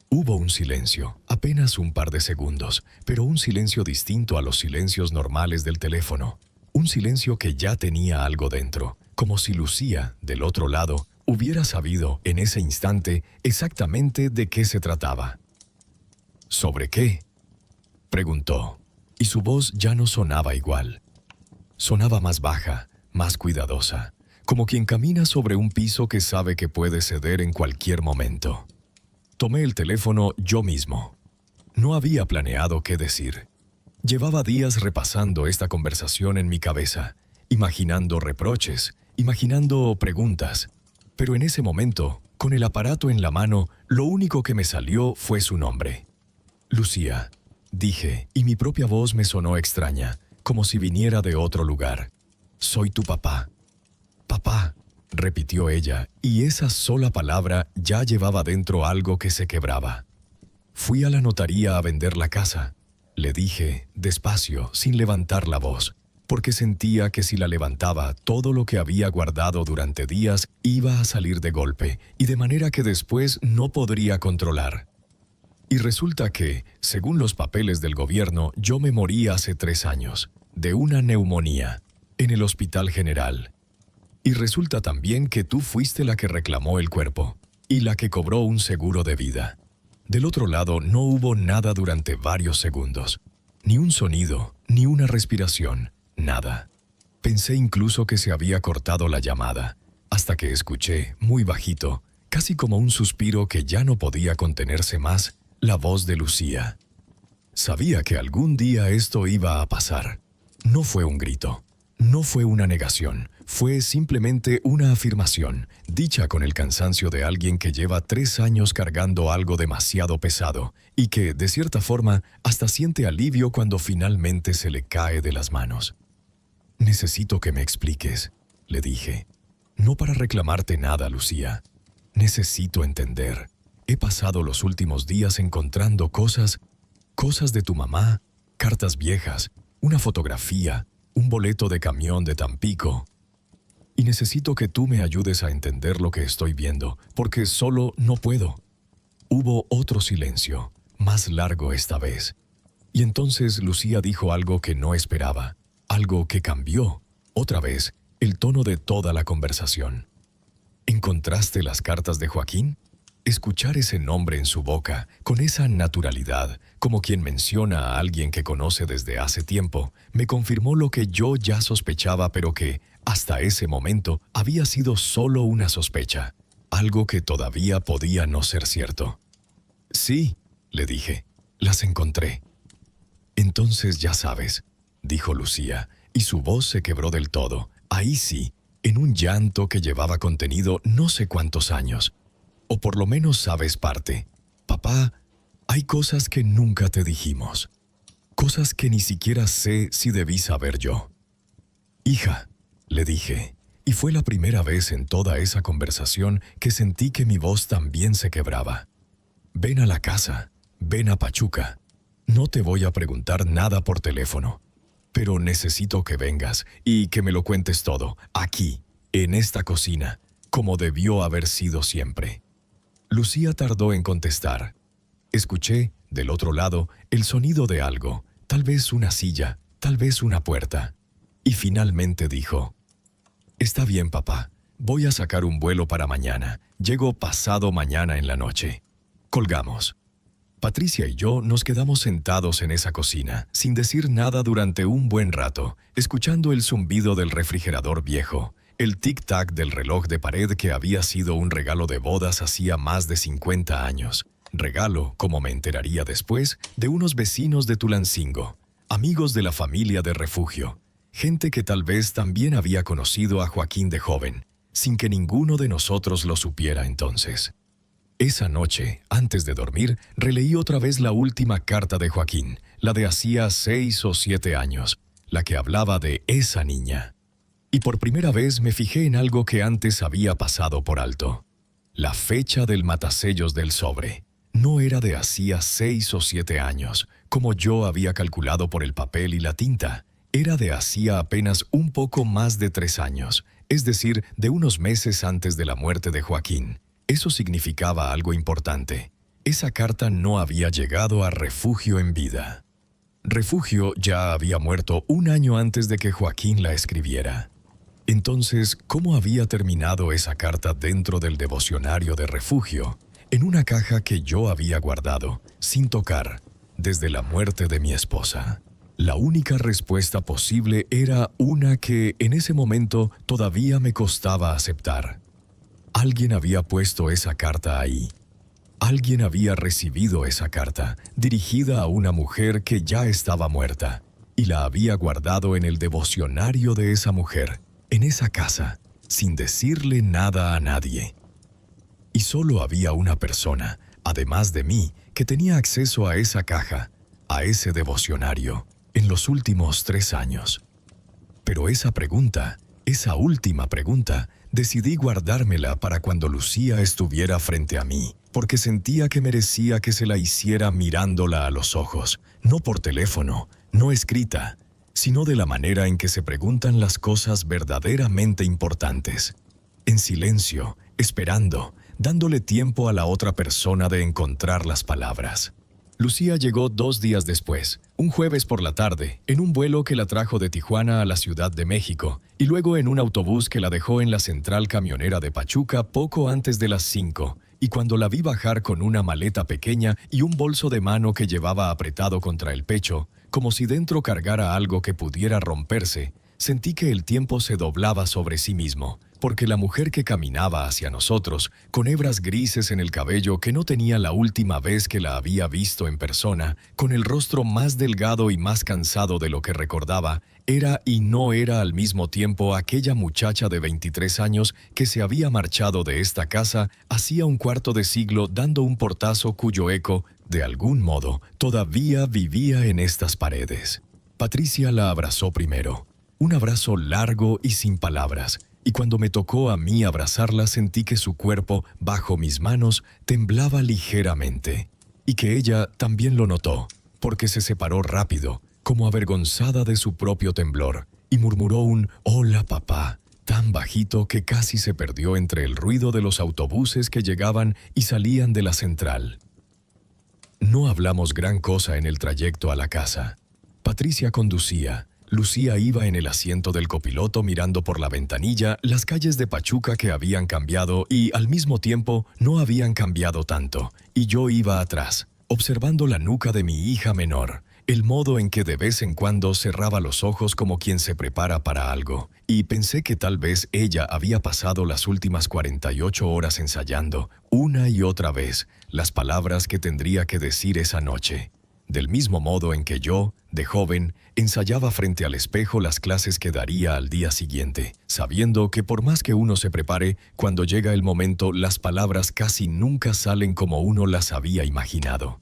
Hubo un silencio, apenas un par de segundos, pero un silencio distinto a los silencios normales del teléfono. Un silencio que ya tenía algo dentro, como si Lucía, del otro lado, hubiera sabido en ese instante exactamente de qué se trataba. ¿Sobre qué?, preguntó, y su voz ya no sonaba igual. Sonaba más baja, más cuidadosa, como quien camina sobre un piso que sabe que puede ceder en cualquier momento. Tomé el teléfono yo mismo. No había planeado qué decir. Llevaba días repasando esta conversación en mi cabeza, imaginando reproches, imaginando preguntas. Pero en ese momento, con el aparato en la mano, lo único que me salió fue su nombre. Lucía, dije, y mi propia voz me sonó extraña, como si viniera de otro lugar. Soy tu papá. Papá, repitió ella, y esa sola palabra ya llevaba dentro algo que se quebraba. Fui a la notaría a vender la casa, le dije, despacio, sin levantar la voz, porque sentía que si la levantaba, todo lo que había guardado durante días iba a salir de golpe, y de manera que después no podría controlar. Y resulta que, según los papeles del gobierno, yo me morí hace 3 años, de una neumonía, en el Hospital General. Y resulta también que tú fuiste la que reclamó el cuerpo, y la que cobró un seguro de vida. Del otro lado no hubo nada durante varios segundos. Ni un sonido, ni una respiración, nada. Pensé incluso que se había cortado la llamada, hasta que escuché, muy bajito, casi como un suspiro que ya no podía contenerse más, la voz de Lucía. Sabía que algún día esto iba a pasar. No fue un grito, no fue una negación, fue simplemente una afirmación, dicha con el cansancio de alguien que lleva 3 años cargando algo demasiado pesado y que, de cierta forma, hasta siente alivio cuando finalmente se le cae de las manos. Necesito que me expliques, le dije. No para reclamarte nada, Lucía. Necesito entender. He pasado los últimos días encontrando cosas de tu mamá, cartas viejas, una fotografía, un boleto de camión de Tampico. Y necesito que tú me ayudes a entender lo que estoy viendo, porque solo no puedo. Hubo otro silencio, más largo esta vez. Y entonces Lucía dijo algo que no esperaba, algo que cambió, otra vez, el tono de toda la conversación. ¿Encontraste las cartas de Joaquín? Escuchar ese nombre en su boca, con esa naturalidad, como quien menciona a alguien que conoce desde hace tiempo, me confirmó lo que yo ya sospechaba, pero que, hasta ese momento, había sido solo una sospecha, algo que todavía podía no ser cierto. Sí, le dije, las encontré. Entonces ya sabes, dijo Lucía, y su voz se quebró del todo, ahí sí, en un llanto que llevaba contenido no sé cuántos años. O por lo menos sabes parte. Papá, hay cosas que nunca te dijimos. Cosas que ni siquiera sé si debí saber yo. Hija, le dije, y fue la primera vez en toda esa conversación que sentí que mi voz también se quebraba. Ven a la casa, ven a Pachuca. No te voy a preguntar nada por teléfono, pero necesito que vengas y que me lo cuentes todo, aquí, en esta cocina, como debió haber sido siempre. Lucía tardó en contestar. Escuché, del otro lado, el sonido de algo, tal vez una silla, tal vez una puerta. Y finalmente dijo, «Está bien, papá. Voy a sacar un vuelo para mañana. Llego pasado mañana en la noche». Colgamos. Patricia y yo nos quedamos sentados en esa cocina, sin decir nada durante un buen rato, escuchando el zumbido del refrigerador viejo, el tic-tac del reloj de pared que había sido un regalo de bodas hacía más de 50 años. Regalo, como me enteraría después, de unos vecinos de Tulancingo, amigos de la familia de Refugio, gente que tal vez también había conocido a Joaquín de joven, sin que ninguno de nosotros lo supiera entonces. Esa noche, antes de dormir, releí otra vez la última carta de Joaquín, la de hacía 6 o 7 años, la que hablaba de esa niña. Y por primera vez me fijé en algo que antes había pasado por alto. La fecha del matasellos del sobre no era de hacía 6 o 7 años, como yo había calculado por el papel y la tinta. Era de hacía apenas un poco más de 3 años, es decir, de unos meses antes de la muerte de Joaquín. Eso significaba algo importante. Esa carta no había llegado a Refugio en vida. Refugio ya había muerto 1 año antes de que Joaquín la escribiera. Entonces, ¿cómo había terminado esa carta dentro del devocionario de Refugio, en una caja que yo había guardado, sin tocar, desde la muerte de mi esposa? La única respuesta posible era una que, en ese momento, todavía me costaba aceptar. Alguien había puesto esa carta ahí. Alguien había recibido esa carta, dirigida a una mujer que ya estaba muerta, y la había guardado en el devocionario de esa mujer, en esa casa, sin decirle nada a nadie. Y solo había una persona, además de mí, que tenía acceso a esa caja, a ese devocionario, en los últimos 3 años. Pero esa pregunta, esa última pregunta, decidí guardármela para cuando Lucía estuviera frente a mí, porque sentía que merecía que se la hiciera mirándola a los ojos, no por teléfono, no escrita, sino de la manera en que se preguntan las cosas verdaderamente importantes. En silencio, esperando, dándole tiempo a la otra persona de encontrar las palabras. Lucía llegó 2 días después, un jueves por la tarde, en un vuelo que la trajo de Tijuana a la Ciudad de México, y luego en un autobús que la dejó en la central camionera de Pachuca poco antes de las 5, y cuando la vi bajar con una maleta pequeña y un bolso de mano que llevaba apretado contra el pecho, como si dentro cargara algo que pudiera romperse, sentí que el tiempo se doblaba sobre sí mismo, porque la mujer que caminaba hacia nosotros, con hebras grises en el cabello que no tenía la última vez que la había visto en persona, con el rostro más delgado y más cansado de lo que recordaba, era y no era al mismo tiempo aquella muchacha de 23 años que se había marchado de esta casa hacía un cuarto de siglo dando un portazo cuyo eco, de algún modo, todavía vivía en estas paredes. Patricia la abrazó primero, un abrazo largo y sin palabras, y cuando me tocó a mí abrazarla sentí que su cuerpo, bajo mis manos, temblaba ligeramente, y que ella también lo notó, porque se separó rápido, como avergonzada de su propio temblor, y murmuró un «Hola, papá», tan bajito que casi se perdió entre el ruido de los autobuses que llegaban y salían de la central. No hablamos gran cosa en el trayecto a la casa. Patricia conducía. Lucía iba en el asiento del copiloto mirando por la ventanilla las calles de Pachuca que habían cambiado y, al mismo tiempo, no habían cambiado tanto, y yo iba atrás, observando la nuca de mi hija menor, el modo en que de vez en cuando cerraba los ojos como quien se prepara para algo, y pensé que tal vez ella había pasado las últimas 48 horas ensayando, una y otra vez, las palabras que tendría que decir esa noche. Del mismo modo en que yo, de joven, ensayaba frente al espejo las clases que daría al día siguiente, sabiendo que por más que uno se prepare, cuando llega el momento, las palabras casi nunca salen como uno las había imaginado.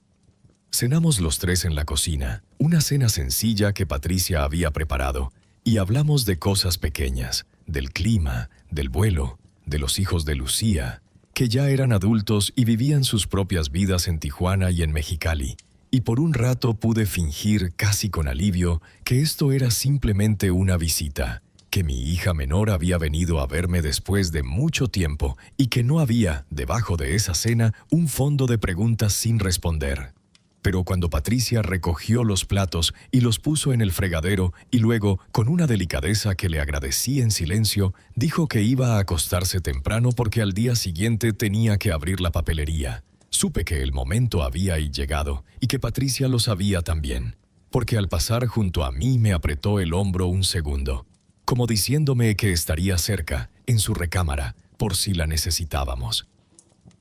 Cenamos los 3 en la cocina, una cena sencilla que Patricia había preparado, y hablamos de cosas pequeñas, del clima, del vuelo, de los hijos de Lucía, que ya eran adultos y vivían sus propias vidas en Tijuana y en Mexicali. Y por un rato pude fingir, casi con alivio, que esto era simplemente una visita, que mi hija menor había venido a verme después de mucho tiempo y que no había, debajo de esa cena, un fondo de preguntas sin responder. Pero cuando Patricia recogió los platos y los puso en el fregadero y luego, con una delicadeza que le agradecí en silencio, dijo que iba a acostarse temprano porque al día siguiente tenía que abrir la papelería. Supe que el momento había llegado y que Patricia lo sabía también, porque al pasar junto a mí me apretó el hombro un segundo, como diciéndome que estaría cerca, en su recámara, por si la necesitábamos.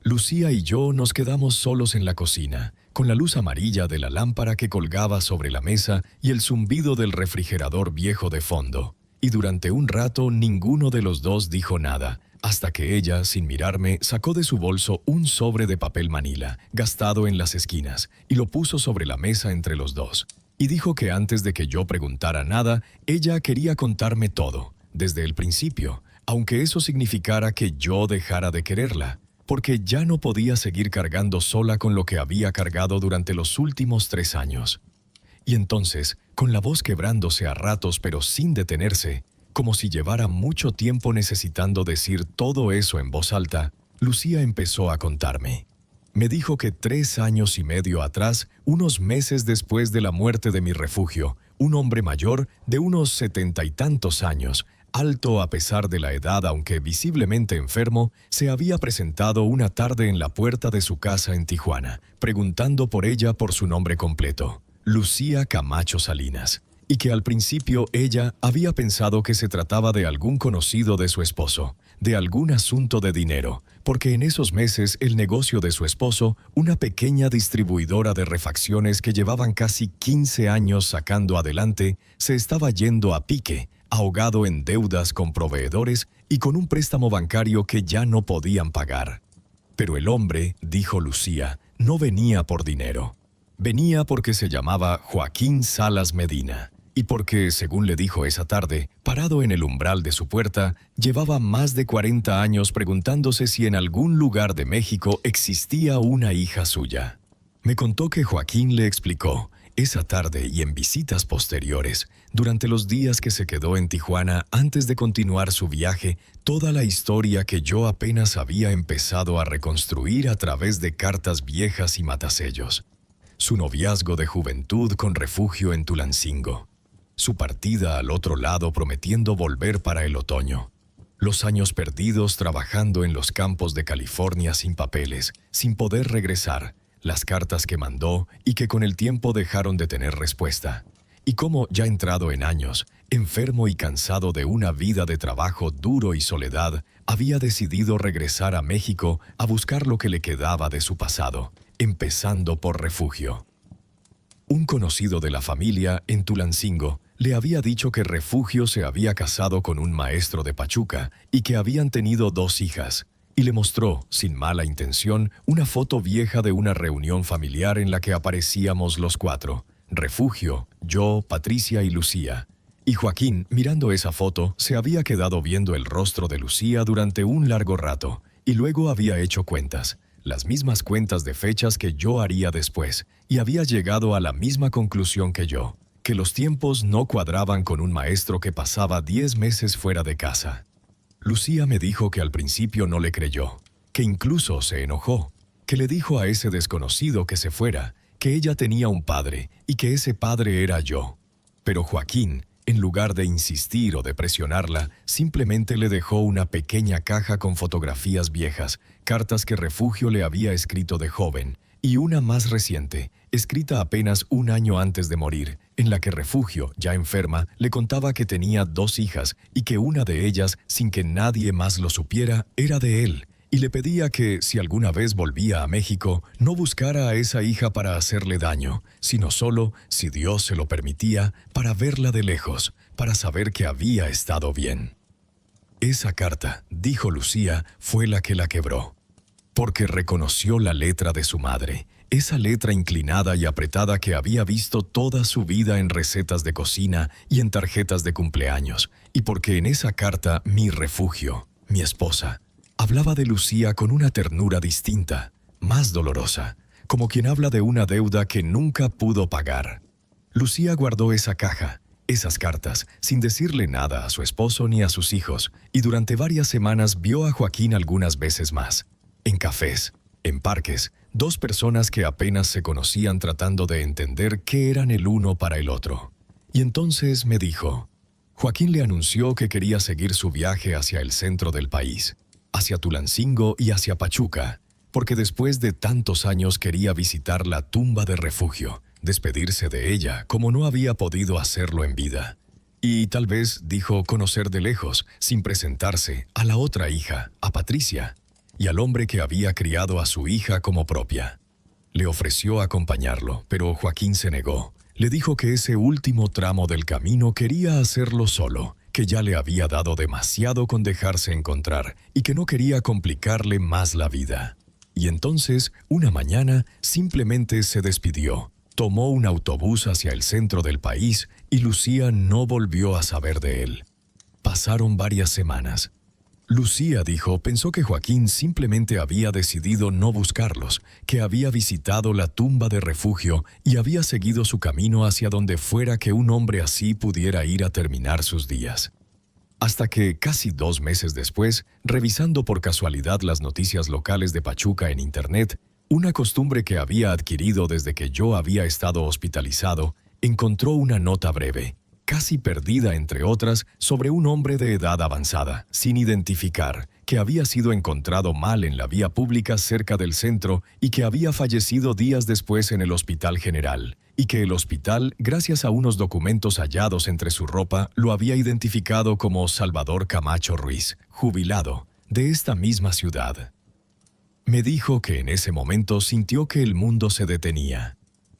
Lucía y yo nos quedamos solos en la cocina, con la luz amarilla de la lámpara que colgaba sobre la mesa y el zumbido del refrigerador viejo de fondo. Y durante un rato ninguno de los dos dijo nada, hasta que ella, sin mirarme, sacó de su bolso un sobre de papel manila, gastado en las esquinas, y lo puso sobre la mesa entre los dos. Y dijo que antes de que yo preguntara nada, ella quería contarme todo, desde el principio, aunque eso significara que yo dejara de quererla. porque ya no podía seguir cargando sola con lo que había cargado durante los últimos 3 años. Y entonces, con la voz quebrándose a ratos pero sin detenerse, como si llevara mucho tiempo necesitando decir todo eso en voz alta, Lucía empezó a contarme. Me dijo que 3 años y medio atrás, unos meses después de la muerte de mi refugio, un hombre mayor, de unos 70 y tantos años, alto a pesar de la edad aunque visiblemente enfermo, se había presentado una tarde en la puerta de su casa en Tijuana, preguntando por ella por su nombre completo, Lucía Camacho Salinas, y que al principio ella había pensado que se trataba de algún conocido de su esposo, de algún asunto de dinero, porque en esos meses el negocio de su esposo, una pequeña distribuidora de refacciones que llevaban casi 15 años sacando adelante, se estaba yendo a pique, ahogado en deudas con proveedores y con un préstamo bancario que ya no podían pagar. Pero el hombre, dijo Lucía, no venía por dinero. Venía porque se llamaba Joaquín Salas Medina, y porque, según le dijo esa tarde, parado en el umbral de su puerta, llevaba más de 40 años preguntándose si en algún lugar de México existía una hija suya. Me contó que Joaquín le explicó, esa tarde y en visitas posteriores, durante los días que se quedó en Tijuana antes de continuar su viaje, toda la historia que yo apenas había empezado a reconstruir a través de cartas viejas y matasellos. Su noviazgo de juventud con refugio en Tulancingo. Su partida al otro lado prometiendo volver para el otoño. Los años perdidos trabajando en los campos de California sin papeles, sin poder regresar. Las cartas que mandó y que con el tiempo dejaron de tener respuesta. Y cómo, ya entrado en años, enfermo y cansado de una vida de trabajo duro y soledad, había decidido regresar a México a buscar lo que le quedaba de su pasado, empezando por refugio. Un conocido de la familia, en Tulancingo, le había dicho que Refugio se había casado con un maestro de Pachuca y que habían tenido 2 hijas, y le mostró, sin mala intención, una foto vieja de una reunión familiar en la que aparecíamos los 4, Refugio, yo, Patricia y Lucía. Y Joaquín, mirando esa foto, se había quedado viendo el rostro de Lucía durante un largo rato, y luego había hecho cuentas, las mismas cuentas de fechas que yo haría después, y había llegado a la misma conclusión que yo, que los tiempos no cuadraban con un maestro que pasaba 10 meses fuera de casa. Lucía me dijo que al principio no le creyó, que incluso se enojó, que le dijo a ese desconocido que se fuera, que ella tenía un padre y que ese padre era yo. Pero Joaquín, en lugar de insistir o de presionarla, simplemente le dejó una pequeña caja con fotografías viejas, cartas que Refugio le había escrito de joven, y una más reciente, escrita apenas un año antes de morir, en la que Refugio, ya enferma, le contaba que tenía 2 hijas y que una de ellas, sin que nadie más lo supiera, era de él, y le pedía que, si alguna vez volvía a México, no buscara a esa hija para hacerle daño, sino solo, si Dios se lo permitía, para verla de lejos, para saber que había estado bien. Esa carta, dijo Lucía, fue la que la quebró. Porque reconoció la letra de su madre, esa letra inclinada y apretada que había visto toda su vida en recetas de cocina y en tarjetas de cumpleaños, y porque en esa carta mi Refugio, mi esposa, hablaba de Lucía con una ternura distinta, más dolorosa, como quien habla de una deuda que nunca pudo pagar. Lucía guardó esa caja, esas cartas, sin decirle nada a su esposo ni a sus hijos, y durante varias semanas vio a Joaquín algunas veces más. En cafés, en parques, 2 personas que apenas se conocían tratando de entender qué eran el uno para el otro. Y entonces me dijo, Joaquín le anunció que quería seguir su viaje hacia el centro del país, hacia Tulancingo y hacia Pachuca, porque después de tantos años quería visitar la tumba de Refugio, despedirse de ella como no había podido hacerlo en vida. Y tal vez, dijo, conocer de lejos, sin presentarse, a la otra hija, a Patricia, y al hombre que había criado a su hija como propia. Le ofreció acompañarlo, pero Joaquín se negó. Le dijo que ese último tramo del camino quería hacerlo solo, que ya le había dado demasiado con dejarse encontrar y que no quería complicarle más la vida. Y entonces, una mañana, simplemente se despidió. Tomó un autobús hacia el centro del país y Lucía no volvió a saber de él. Pasaron varias semanas. Lucía dijo, pensó que Joaquín simplemente había decidido no buscarlos, que había visitado la tumba de refugio y había seguido su camino hacia donde fuera que un hombre así pudiera ir a terminar sus días. Hasta que, casi 2 meses después, revisando por casualidad las noticias locales de Pachuca en Internet, una costumbre que había adquirido desde que yo había estado hospitalizado, encontró una nota breve, casi perdida entre otras, sobre un hombre de edad avanzada, sin identificar, que había sido encontrado mal en la vía pública cerca del centro y que había fallecido días después en el Hospital General, y que el hospital, gracias a unos documentos hallados entre su ropa, lo había identificado como Salvador Camacho Ruiz, jubilado, de esta misma ciudad. Me dijo que en ese momento sintió que el mundo se detenía,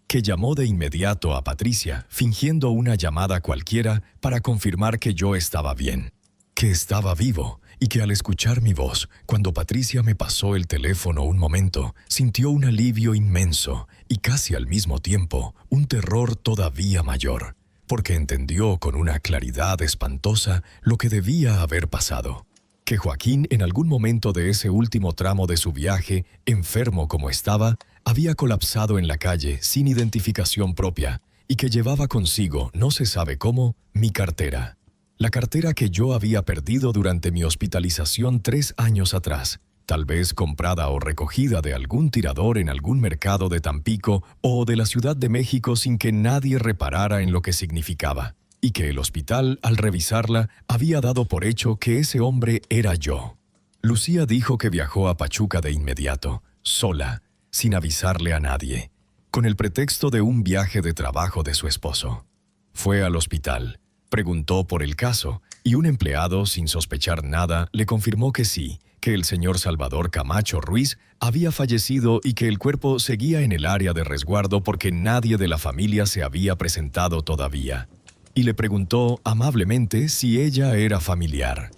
que llamó de inmediato a Patricia, fingiendo una llamada cualquiera para confirmar que yo estaba bien, que estaba vivo, y que al escuchar mi voz, cuando Patricia me pasó el teléfono un momento, sintió un alivio inmenso y casi al mismo tiempo un terror todavía mayor, porque entendió con una claridad espantosa lo que debía haber pasado. Que Joaquín, en algún momento de ese último tramo de su viaje, enfermo como estaba, había colapsado en la calle sin identificación propia y que llevaba consigo, no se sabe cómo, mi cartera. La cartera que yo había perdido durante mi hospitalización 3 años atrás, tal vez comprada o recogida de algún tirador en algún mercado de Tampico o de la Ciudad de México sin que nadie reparara en lo que significaba, y que el hospital, al revisarla, había dado por hecho que ese hombre era yo. Lucía dijo que viajó a Pachuca de inmediato, sola, sin avisarle a nadie, con el pretexto de un viaje de trabajo de su esposo. Fue al hospital, preguntó por el caso, y un empleado, sin sospechar nada, le confirmó que sí, que el señor Salvador Camacho Ruiz había fallecido y que el cuerpo seguía en el área de resguardo porque nadie de la familia se había presentado todavía. Y le preguntó amablemente si ella era familiar.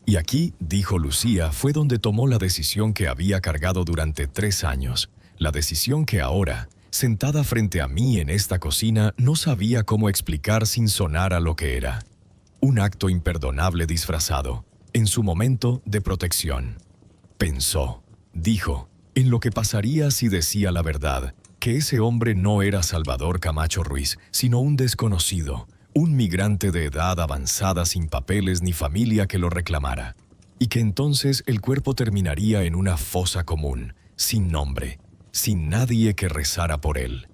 Y aquí, dijo Lucía, fue donde tomó la decisión que había cargado durante 3 años, la decisión que ahora, sentada frente a mí en esta cocina, no sabía cómo explicar sin sonar a lo que era. Un acto imperdonable disfrazado, en su momento de protección. Pensó, dijo, en lo que pasaría si decía la verdad, que ese hombre no era Salvador Camacho Ruiz, sino un desconocido, un migrante de edad avanzada sin papeles ni familia que lo reclamara, y que entonces el cuerpo terminaría en una fosa común, sin nombre, sin nadie que rezara por él.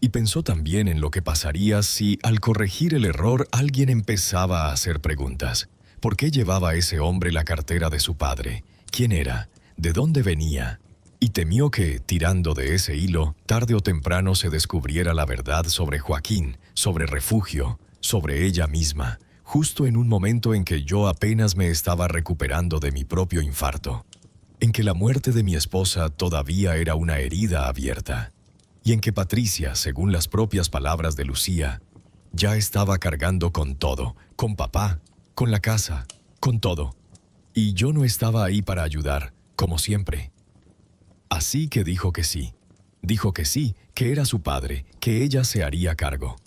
Y pensó también en lo que pasaría si, al corregir el error, alguien empezaba a hacer preguntas. ¿Por qué llevaba ese hombre la cartera de su padre? ¿Quién era? ¿De dónde venía? Y temió que, tirando de ese hilo, tarde o temprano se descubriera la verdad sobre Joaquín, sobre Refugio, sobre ella misma, justo en un momento en que yo apenas me estaba recuperando de mi propio infarto, en que la muerte de mi esposa todavía era una herida abierta, y en que Patricia, según las propias palabras de Lucía, ya estaba cargando con todo, con papá, con la casa, con todo, y yo no estaba ahí para ayudar, como siempre. Así que dijo que sí, que era su padre, que ella se haría cargo.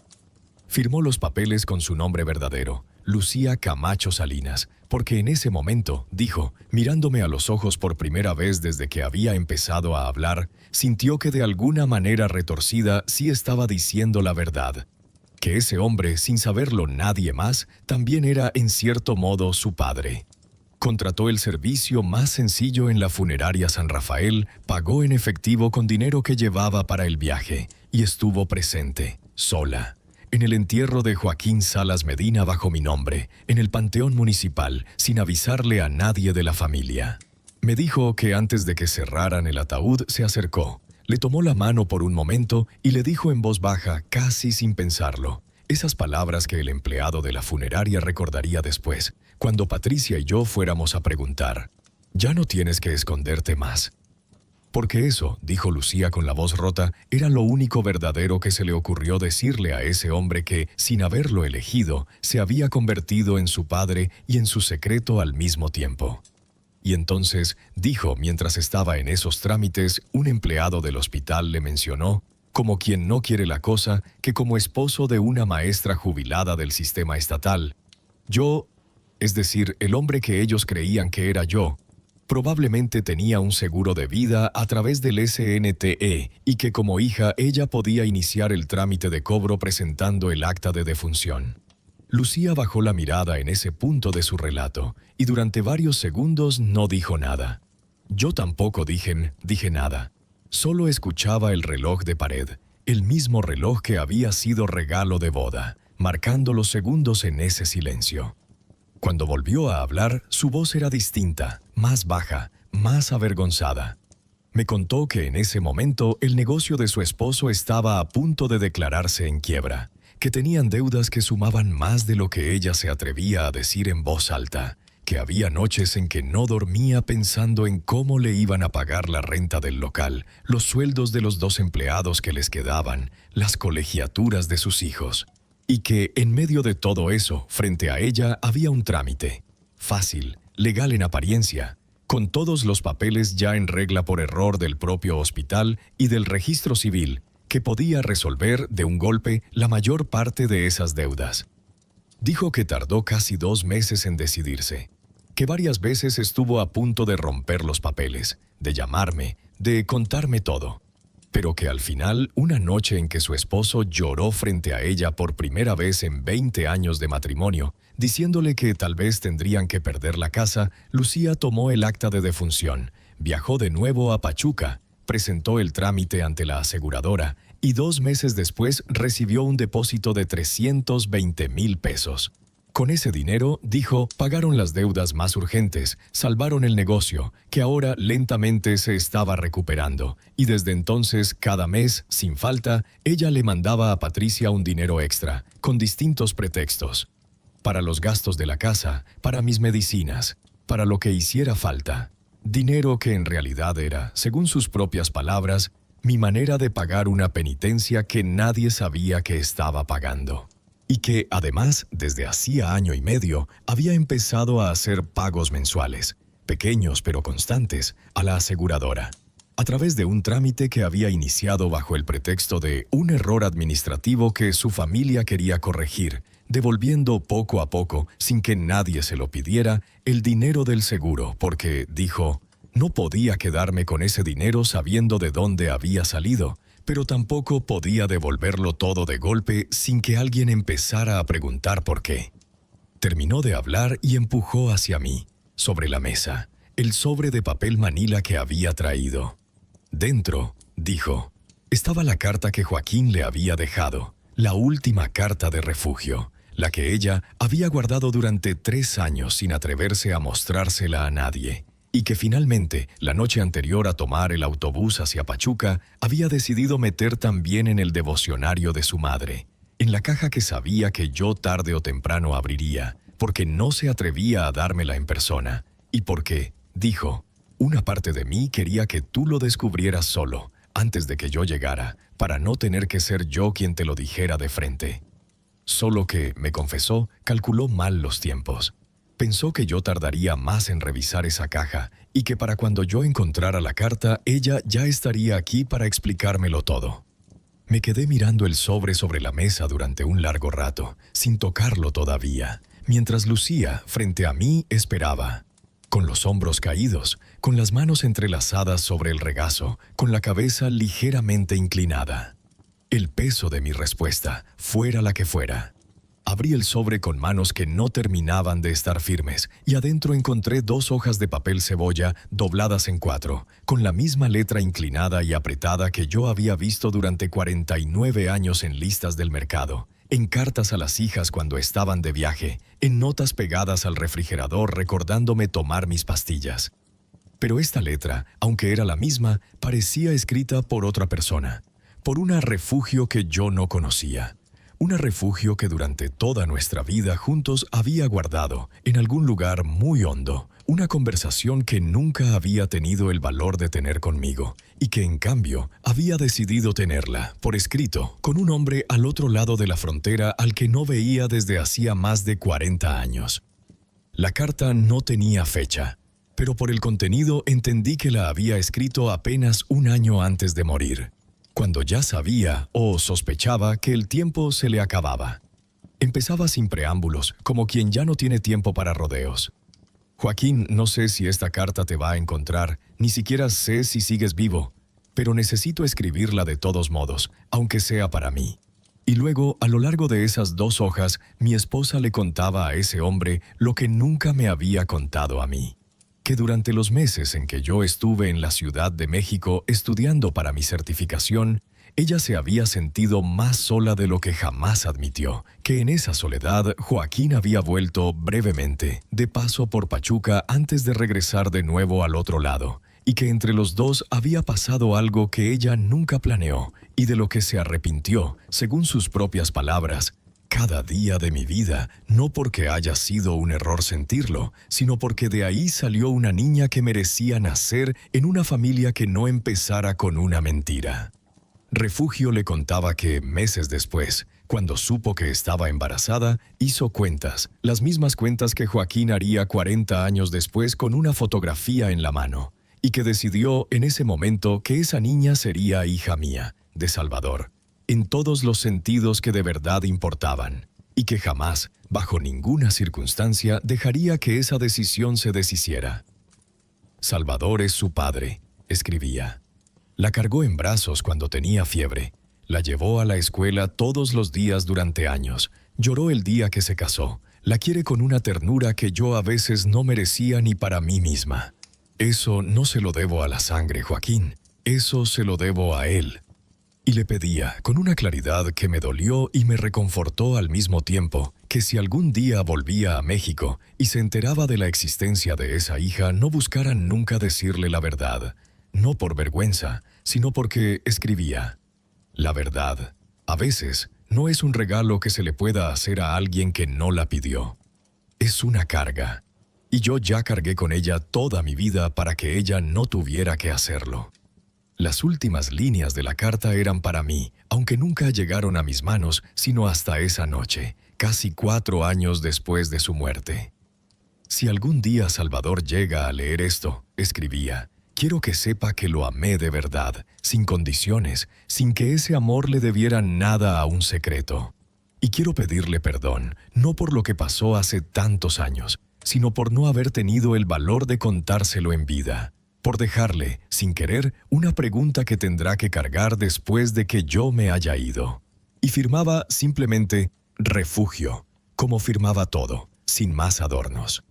Firmó los papeles con su nombre verdadero, Lucía Camacho Salinas, porque en ese momento, dijo, mirándome a los ojos por primera vez desde que había empezado a hablar, sintió que de alguna manera retorcida sí estaba diciendo la verdad, que ese hombre, sin saberlo nadie más, también era en cierto modo su padre. Contrató el servicio más sencillo en la funeraria San Rafael, pagó en efectivo con dinero que llevaba para el viaje y estuvo presente, sola, en el entierro de Joaquín Salas Medina bajo mi nombre, en el panteón municipal, sin avisarle a nadie de la familia. Me dijo que antes de que cerraran el ataúd se acercó, le tomó la mano por un momento y le dijo en voz baja, casi sin pensarlo, esas palabras que el empleado de la funeraria recordaría después, cuando Patricia y yo fuéramos a preguntar, «Ya no tienes que esconderte más». Porque eso, dijo Lucía con la voz rota, era lo único verdadero que se le ocurrió decirle a ese hombre que, sin haberlo elegido, se había convertido en su padre y en su secreto al mismo tiempo. Y entonces, dijo mientras estaba en esos trámites, un empleado del hospital le mencionó, como quien no quiere la cosa, que como esposo de una maestra jubilada del sistema estatal, yo es decir, el hombre que ellos creían que era yo, probablemente tenía un seguro de vida a través del SNTE y que como hija ella podía iniciar el trámite de cobro presentando el acta de defunción. Lucía bajó la mirada en ese punto de su relato y durante varios segundos no dijo nada. Yo tampoco dije nada. Solo escuchaba el reloj de pared, el mismo reloj que había sido regalo de boda, marcando los segundos en ese silencio. Cuando volvió a hablar, su voz era distinta, más baja, más avergonzada. Me contó que en ese momento el negocio de su esposo estaba a punto de declararse en quiebra, que tenían deudas que sumaban más de lo que ella se atrevía a decir en voz alta, que había noches en que no dormía pensando en cómo le iban a pagar la renta del local, los sueldos de los 2 empleados que les quedaban, las colegiaturas de sus hijos. Y que, en medio de todo eso, frente a ella había un trámite, fácil, legal en apariencia, con todos los papeles ya en regla por error del propio hospital y del registro civil, que podía resolver de un golpe la mayor parte de esas deudas. Dijo que tardó casi 2 meses en decidirse, que varias veces estuvo a punto de romper los papeles, de llamarme, de contarme todo, pero que al final, una noche en que su esposo lloró frente a ella por primera vez en 20 años de matrimonio, diciéndole que tal vez tendrían que perder la casa, Lucía tomó el acta de defunción, viajó de nuevo a Pachuca, presentó el trámite ante la aseguradora y 2 meses después recibió un depósito de 320,000 pesos. Con ese dinero, dijo, pagaron las deudas más urgentes, salvaron el negocio, que ahora lentamente se estaba recuperando, y desde entonces, cada mes, sin falta, ella le mandaba a Patricia un dinero extra, con distintos pretextos. Para los gastos de la casa, para mis medicinas, para lo que hiciera falta. Dinero que en realidad era, según sus propias palabras, mi manera de pagar una penitencia que nadie sabía que estaba pagando. Y que, además, desde hacía 1 año y medio, había empezado a hacer pagos mensuales, pequeños pero constantes, a la aseguradora, a través de un trámite que había iniciado bajo el pretexto de un error administrativo que su familia quería corregir, devolviendo poco a poco, sin que nadie se lo pidiera, el dinero del seguro, porque, dijo, no podía quedarme con ese dinero sabiendo de dónde había salido, pero tampoco podía devolverlo todo de golpe sin que alguien empezara a preguntar por qué. Terminó de hablar y empujó hacia mí, sobre la mesa, el sobre de papel manila que había traído. Dentro, dijo, estaba la carta que Joaquín le había dejado, la última carta de refugio, la que ella había guardado durante 3 años sin atreverse a mostrársela a nadie, y que finalmente, la noche anterior a tomar el autobús hacia Pachuca, había decidido meter también en el devocionario de su madre, en la caja que sabía que yo tarde o temprano abriría, porque no se atrevía a dármela en persona, y porque, dijo, una parte de mí quería que tú lo descubrieras solo, antes de que yo llegara, para no tener que ser yo quien te lo dijera de frente. Solo que, me confesó, calculó mal los tiempos. Pensó que yo tardaría más en revisar esa caja y que para cuando yo encontrara la carta, ella ya estaría aquí para explicármelo todo. Me quedé mirando el sobre la mesa durante un largo rato, sin tocarlo todavía, mientras Lucía, frente a mí, esperaba. Con los hombros caídos, con las manos entrelazadas sobre el regazo, con la cabeza ligeramente inclinada. El peso de mi respuesta, fuera la que fuera. Abrí el sobre con manos que no terminaban de estar firmes y adentro encontré 2 hojas de papel cebolla dobladas en 4, con la misma letra inclinada y apretada que yo había visto durante 49 años en listas del mercado, en cartas a las hijas cuando estaban de viaje, en notas pegadas al refrigerador recordándome tomar mis pastillas. Pero esta letra, aunque era la misma, parecía escrita por otra persona, por una refugio que yo no conocía. Un refugio que durante toda nuestra vida juntos había guardado, en algún lugar muy hondo, una conversación que nunca había tenido el valor de tener conmigo, y que en cambio había decidido tenerla, por escrito, con un hombre al otro lado de la frontera al que no veía desde hacía más de 40 años. La carta no tenía fecha, pero por el contenido entendí que la había escrito apenas 1 año antes de morir, cuando ya sabía o sospechaba que el tiempo se le acababa. Empezaba sin preámbulos, como quien ya no tiene tiempo para rodeos. Joaquín, no sé si esta carta te va a encontrar, ni siquiera sé si sigues vivo, pero necesito escribirla de todos modos, aunque sea para mí. Y luego, a lo largo de esas 2 hojas, mi esposa le contaba a ese hombre lo que nunca me había contado a mí. Que durante los meses en que yo estuve en la Ciudad de México estudiando para mi certificación, ella se había sentido más sola de lo que jamás admitió, que en esa soledad Joaquín había vuelto brevemente, de paso por Pachuca antes de regresar de nuevo al otro lado, y que entre los dos había pasado algo que ella nunca planeó y de lo que se arrepintió, según sus propias palabras, cada día de mi vida, no porque haya sido un error sentirlo, sino porque de ahí salió una niña que merecía nacer en una familia que no empezara con una mentira. Refugio le contaba que, meses después, cuando supo que estaba embarazada, hizo cuentas, las mismas cuentas que Joaquín haría 40 años después con una fotografía en la mano, y que decidió en ese momento que esa niña sería hija mía, de Salvador, en todos los sentidos que de verdad importaban, y que jamás, bajo ninguna circunstancia, dejaría que esa decisión se deshiciera. Salvador es su padre, escribía. La cargó en brazos cuando tenía fiebre, la llevó a la escuela todos los días durante años, lloró el día que se casó, la quiere con una ternura que yo a veces no merecía ni para mí misma. Eso no se lo debo a la sangre, Joaquín, eso se lo debo a él. Y le pedía, con una claridad que me dolió y me reconfortó al mismo tiempo, que si algún día volvía a México y se enteraba de la existencia de esa hija, no buscara nunca decirle la verdad, no por vergüenza, sino porque escribía: la verdad, a veces, no es un regalo que se le pueda hacer a alguien que no la pidió. Es una carga, y yo ya cargué con ella toda mi vida para que ella no tuviera que hacerlo. Las últimas líneas de la carta eran para mí, aunque nunca llegaron a mis manos, sino hasta esa noche, casi 4 años después de su muerte. Si algún día Salvador llega a leer esto, escribía, quiero que sepa que lo amé de verdad, sin condiciones, sin que ese amor le debiera nada a un secreto. Y quiero pedirle perdón, no por lo que pasó hace tantos años, sino por no haber tenido el valor de contárselo en vida, por dejarle, sin querer, una pregunta que tendrá que cargar después de que yo me haya ido. Y firmaba simplemente Refugio, como firmaba todo, sin más adornos.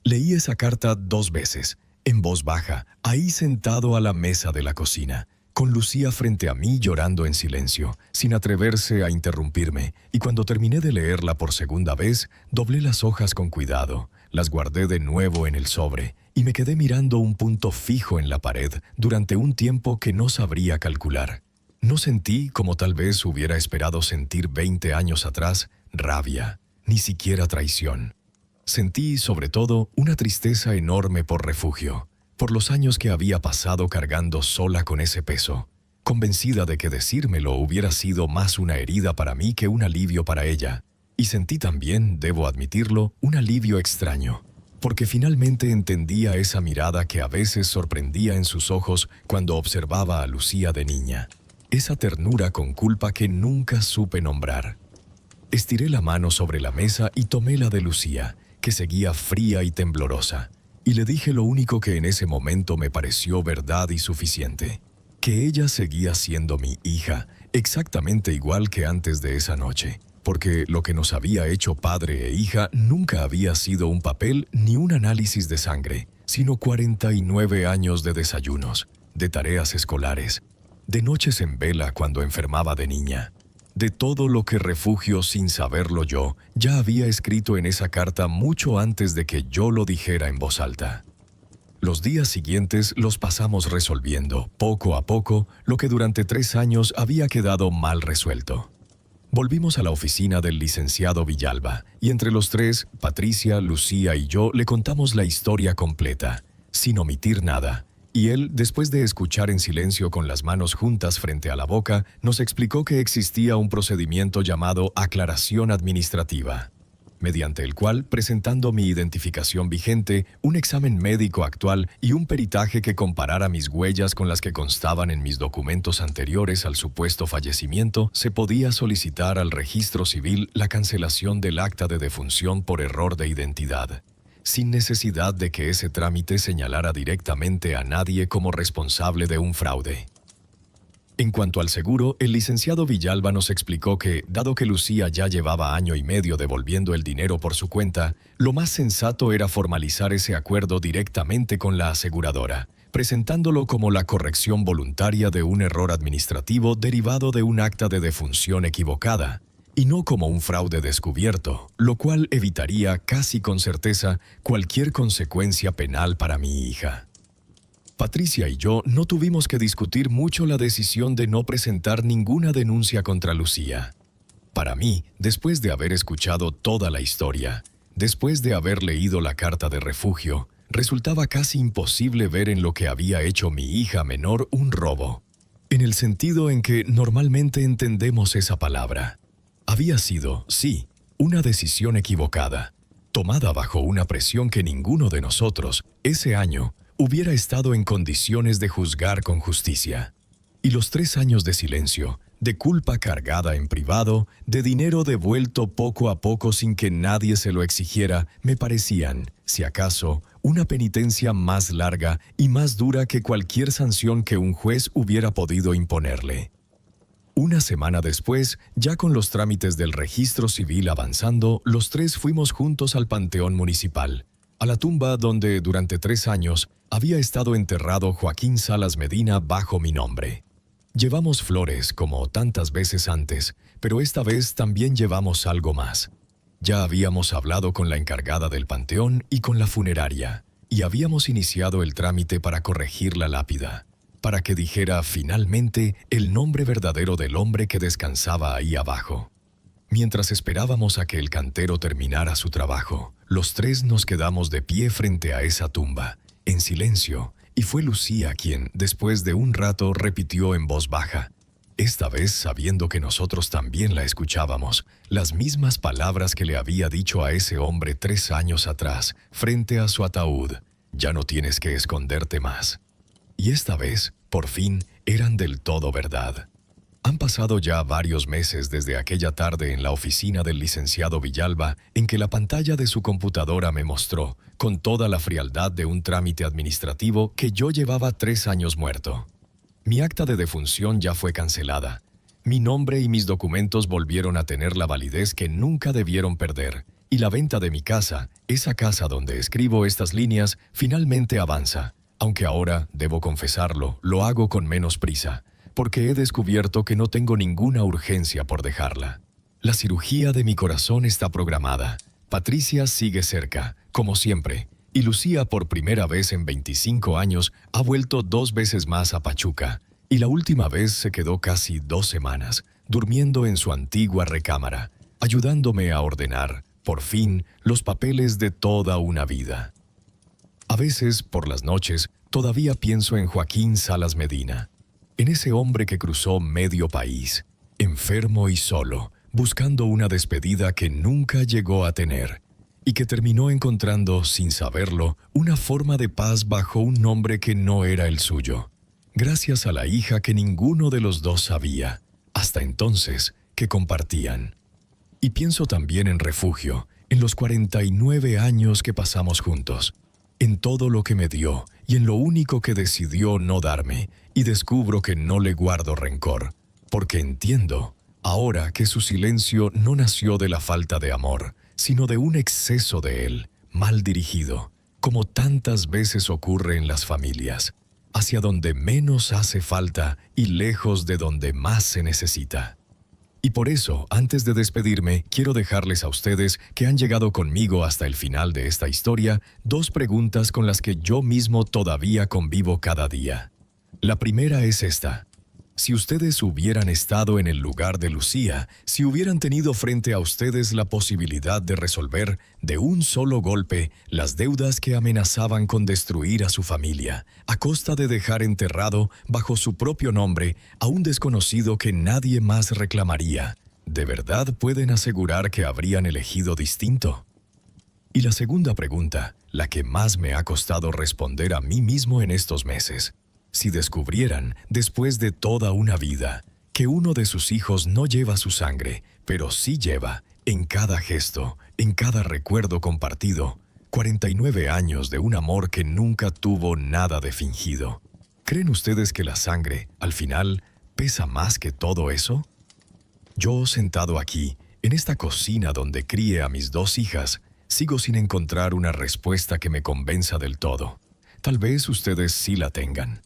Leí esa carta 2 veces, en voz baja, ahí sentado a la mesa de la cocina, con Lucía frente a mí llorando en silencio, sin atreverse a interrumpirme, y cuando terminé de leerla por segunda vez, doblé las hojas con cuidado, las guardé de nuevo en el sobre, y me quedé mirando un punto fijo en la pared durante un tiempo que no sabría calcular. No sentí, como tal vez hubiera esperado sentir 20 años atrás, rabia, ni siquiera traición. Sentí, sobre todo, una tristeza enorme por Refugio, por los años que había pasado cargando sola con ese peso, convencida de que decírmelo hubiera sido más una herida para mí que un alivio para ella. Y sentí también, debo admitirlo, un alivio extraño, porque finalmente entendía esa mirada que a veces sorprendía en sus ojos cuando observaba a Lucía de niña, esa ternura con culpa que nunca supe nombrar. Estiré la mano sobre la mesa y tomé la de Lucía, que seguía fría y temblorosa, y le dije lo único que en ese momento me pareció verdad y suficiente, que ella seguía siendo mi hija, exactamente igual que antes de esa noche, porque lo que nos había hecho padre e hija nunca había sido un papel ni un análisis de sangre, sino 49 años de desayunos, de tareas escolares, de noches en vela cuando enfermaba de niña, de todo lo que Refugio, sin saberlo yo, ya había escrito en esa carta mucho antes de que yo lo dijera en voz alta. Los días siguientes los pasamos resolviendo, poco a poco, lo que durante 3 años había quedado mal resuelto. Volvimos a la oficina del licenciado Villalba, y entre los 3, Patricia, Lucía y yo le contamos la historia completa, sin omitir nada, y él, después de escuchar en silencio con las manos juntas frente a la boca, nos explicó que existía un procedimiento llamado aclaración administrativa. mediante el cual, presentando mi identificación vigente, un examen médico actual y un peritaje que comparara mis huellas con las que constaban en mis documentos anteriores al supuesto fallecimiento, se podía solicitar al registro civil la cancelación del acta de defunción por error de identidad, sin necesidad de que ese trámite señalara directamente a nadie como responsable de un fraude. En cuanto al seguro, el licenciado Villalba nos explicó que, dado que Lucía ya llevaba año y medio devolviendo el dinero por su cuenta, lo más sensato era formalizar ese acuerdo directamente con la aseguradora, presentándolo como la corrección voluntaria de un error administrativo derivado de un acta de defunción equivocada, y no como un fraude descubierto, lo cual evitaría casi con certeza cualquier consecuencia penal para mi hija. Patricia y yo no tuvimos que discutir mucho la decisión de no presentar ninguna denuncia contra Lucía. Para mí, después de haber escuchado toda la historia, después de haber leído la carta de refugio, resultaba casi imposible ver en lo que había hecho mi hija menor un robo, en el sentido en que normalmente entendemos esa palabra. Había sido, sí, una decisión equivocada, tomada bajo una presión que ninguno de nosotros, ese año, hubiera estado en condiciones de juzgar con justicia. Y los 3 años de silencio, de culpa cargada en privado, de dinero devuelto poco a poco sin que nadie se lo exigiera, me parecían, si acaso, una penitencia más larga y más dura que cualquier sanción que un juez hubiera podido imponerle. Una semana después, ya con los trámites del registro civil avanzando, los 3 fuimos juntos al Panteón Municipal, a la tumba donde, durante 3 años, había estado enterrado Joaquín Salas Medina bajo mi nombre. Llevamos flores, como tantas veces antes, pero esta vez también llevamos algo más. Ya habíamos hablado con la encargada del panteón y con la funeraria, y habíamos iniciado el trámite para corregir la lápida, para que dijera finalmente el nombre verdadero del hombre que descansaba ahí abajo. Mientras esperábamos a que el cantero terminara su trabajo, los 3 nos quedamos de pie frente a esa tumba, en silencio, y fue Lucía quien, después de un rato, repitió en voz baja, esta vez sabiendo que nosotros también la escuchábamos, las mismas palabras que le había dicho a ese hombre 3 años atrás, frente a su ataúd: ya no tienes que esconderte más. Y esta vez, por fin, eran del todo verdad. Han pasado ya varios meses desde aquella tarde en la oficina del licenciado Villalba en que la pantalla de su computadora me mostró, con toda la frialdad de un trámite administrativo, que yo llevaba 3 años muerto. Mi acta de defunción ya fue cancelada. Mi nombre y mis documentos volvieron a tener la validez que nunca debieron perder, y la venta de mi casa, esa casa donde escribo estas líneas, finalmente avanza, aunque ahora, debo confesarlo, lo hago con menos prisa, porque he descubierto que no tengo ninguna urgencia por dejarla. La cirugía de mi corazón está programada. Patricia sigue cerca, como siempre, y Lucía, por primera vez en 25 años, ha vuelto 2 veces más a Pachuca, y la última vez se quedó casi 2 semanas, durmiendo en su antigua recámara, ayudándome a ordenar, por fin, los papeles de toda una vida. A veces, por las noches, todavía pienso en Joaquín Salas Medina, en ese hombre que cruzó medio país, enfermo y solo, buscando una despedida que nunca llegó a tener, y que terminó encontrando, sin saberlo, una forma de paz bajo un nombre que no era el suyo, gracias a la hija que ninguno de los dos sabía, hasta entonces, que compartían. Y pienso también en Refugio, en los 49 años que pasamos juntos, en todo lo que me dio y en lo único que decidió no darme, y descubro que no le guardo rencor, porque entiendo, ahora, que su silencio no nació de la falta de amor, sino de un exceso de él, mal dirigido, como tantas veces ocurre en las familias, hacia donde menos hace falta y lejos de donde más se necesita. Y por eso, antes de despedirme, quiero dejarles a ustedes, que han llegado conmigo hasta el final de esta historia, 2 preguntas con las que yo mismo todavía convivo cada día. La primera es esta: si ustedes hubieran estado en el lugar de Lucía, si hubieran tenido frente a ustedes la posibilidad de resolver de un solo golpe las deudas que amenazaban con destruir a su familia, a costa de dejar enterrado bajo su propio nombre a un desconocido que nadie más reclamaría, ¿De verdad pueden asegurar que habrían elegido distinto? Y la segunda pregunta, la que más me ha costado responder a mí mismo en estos meses. Si descubrieran, después de toda una vida, que uno de sus hijos no lleva su sangre, pero sí lleva, en cada gesto, en cada recuerdo compartido, 49 años de un amor que nunca tuvo nada de fingido. ¿Creen ustedes que la sangre, al final, pesa más que todo eso? Yo, sentado aquí, en esta cocina donde crié a mis 2 hijas, sigo sin encontrar una respuesta que me convenza del todo. Tal vez ustedes sí la tengan.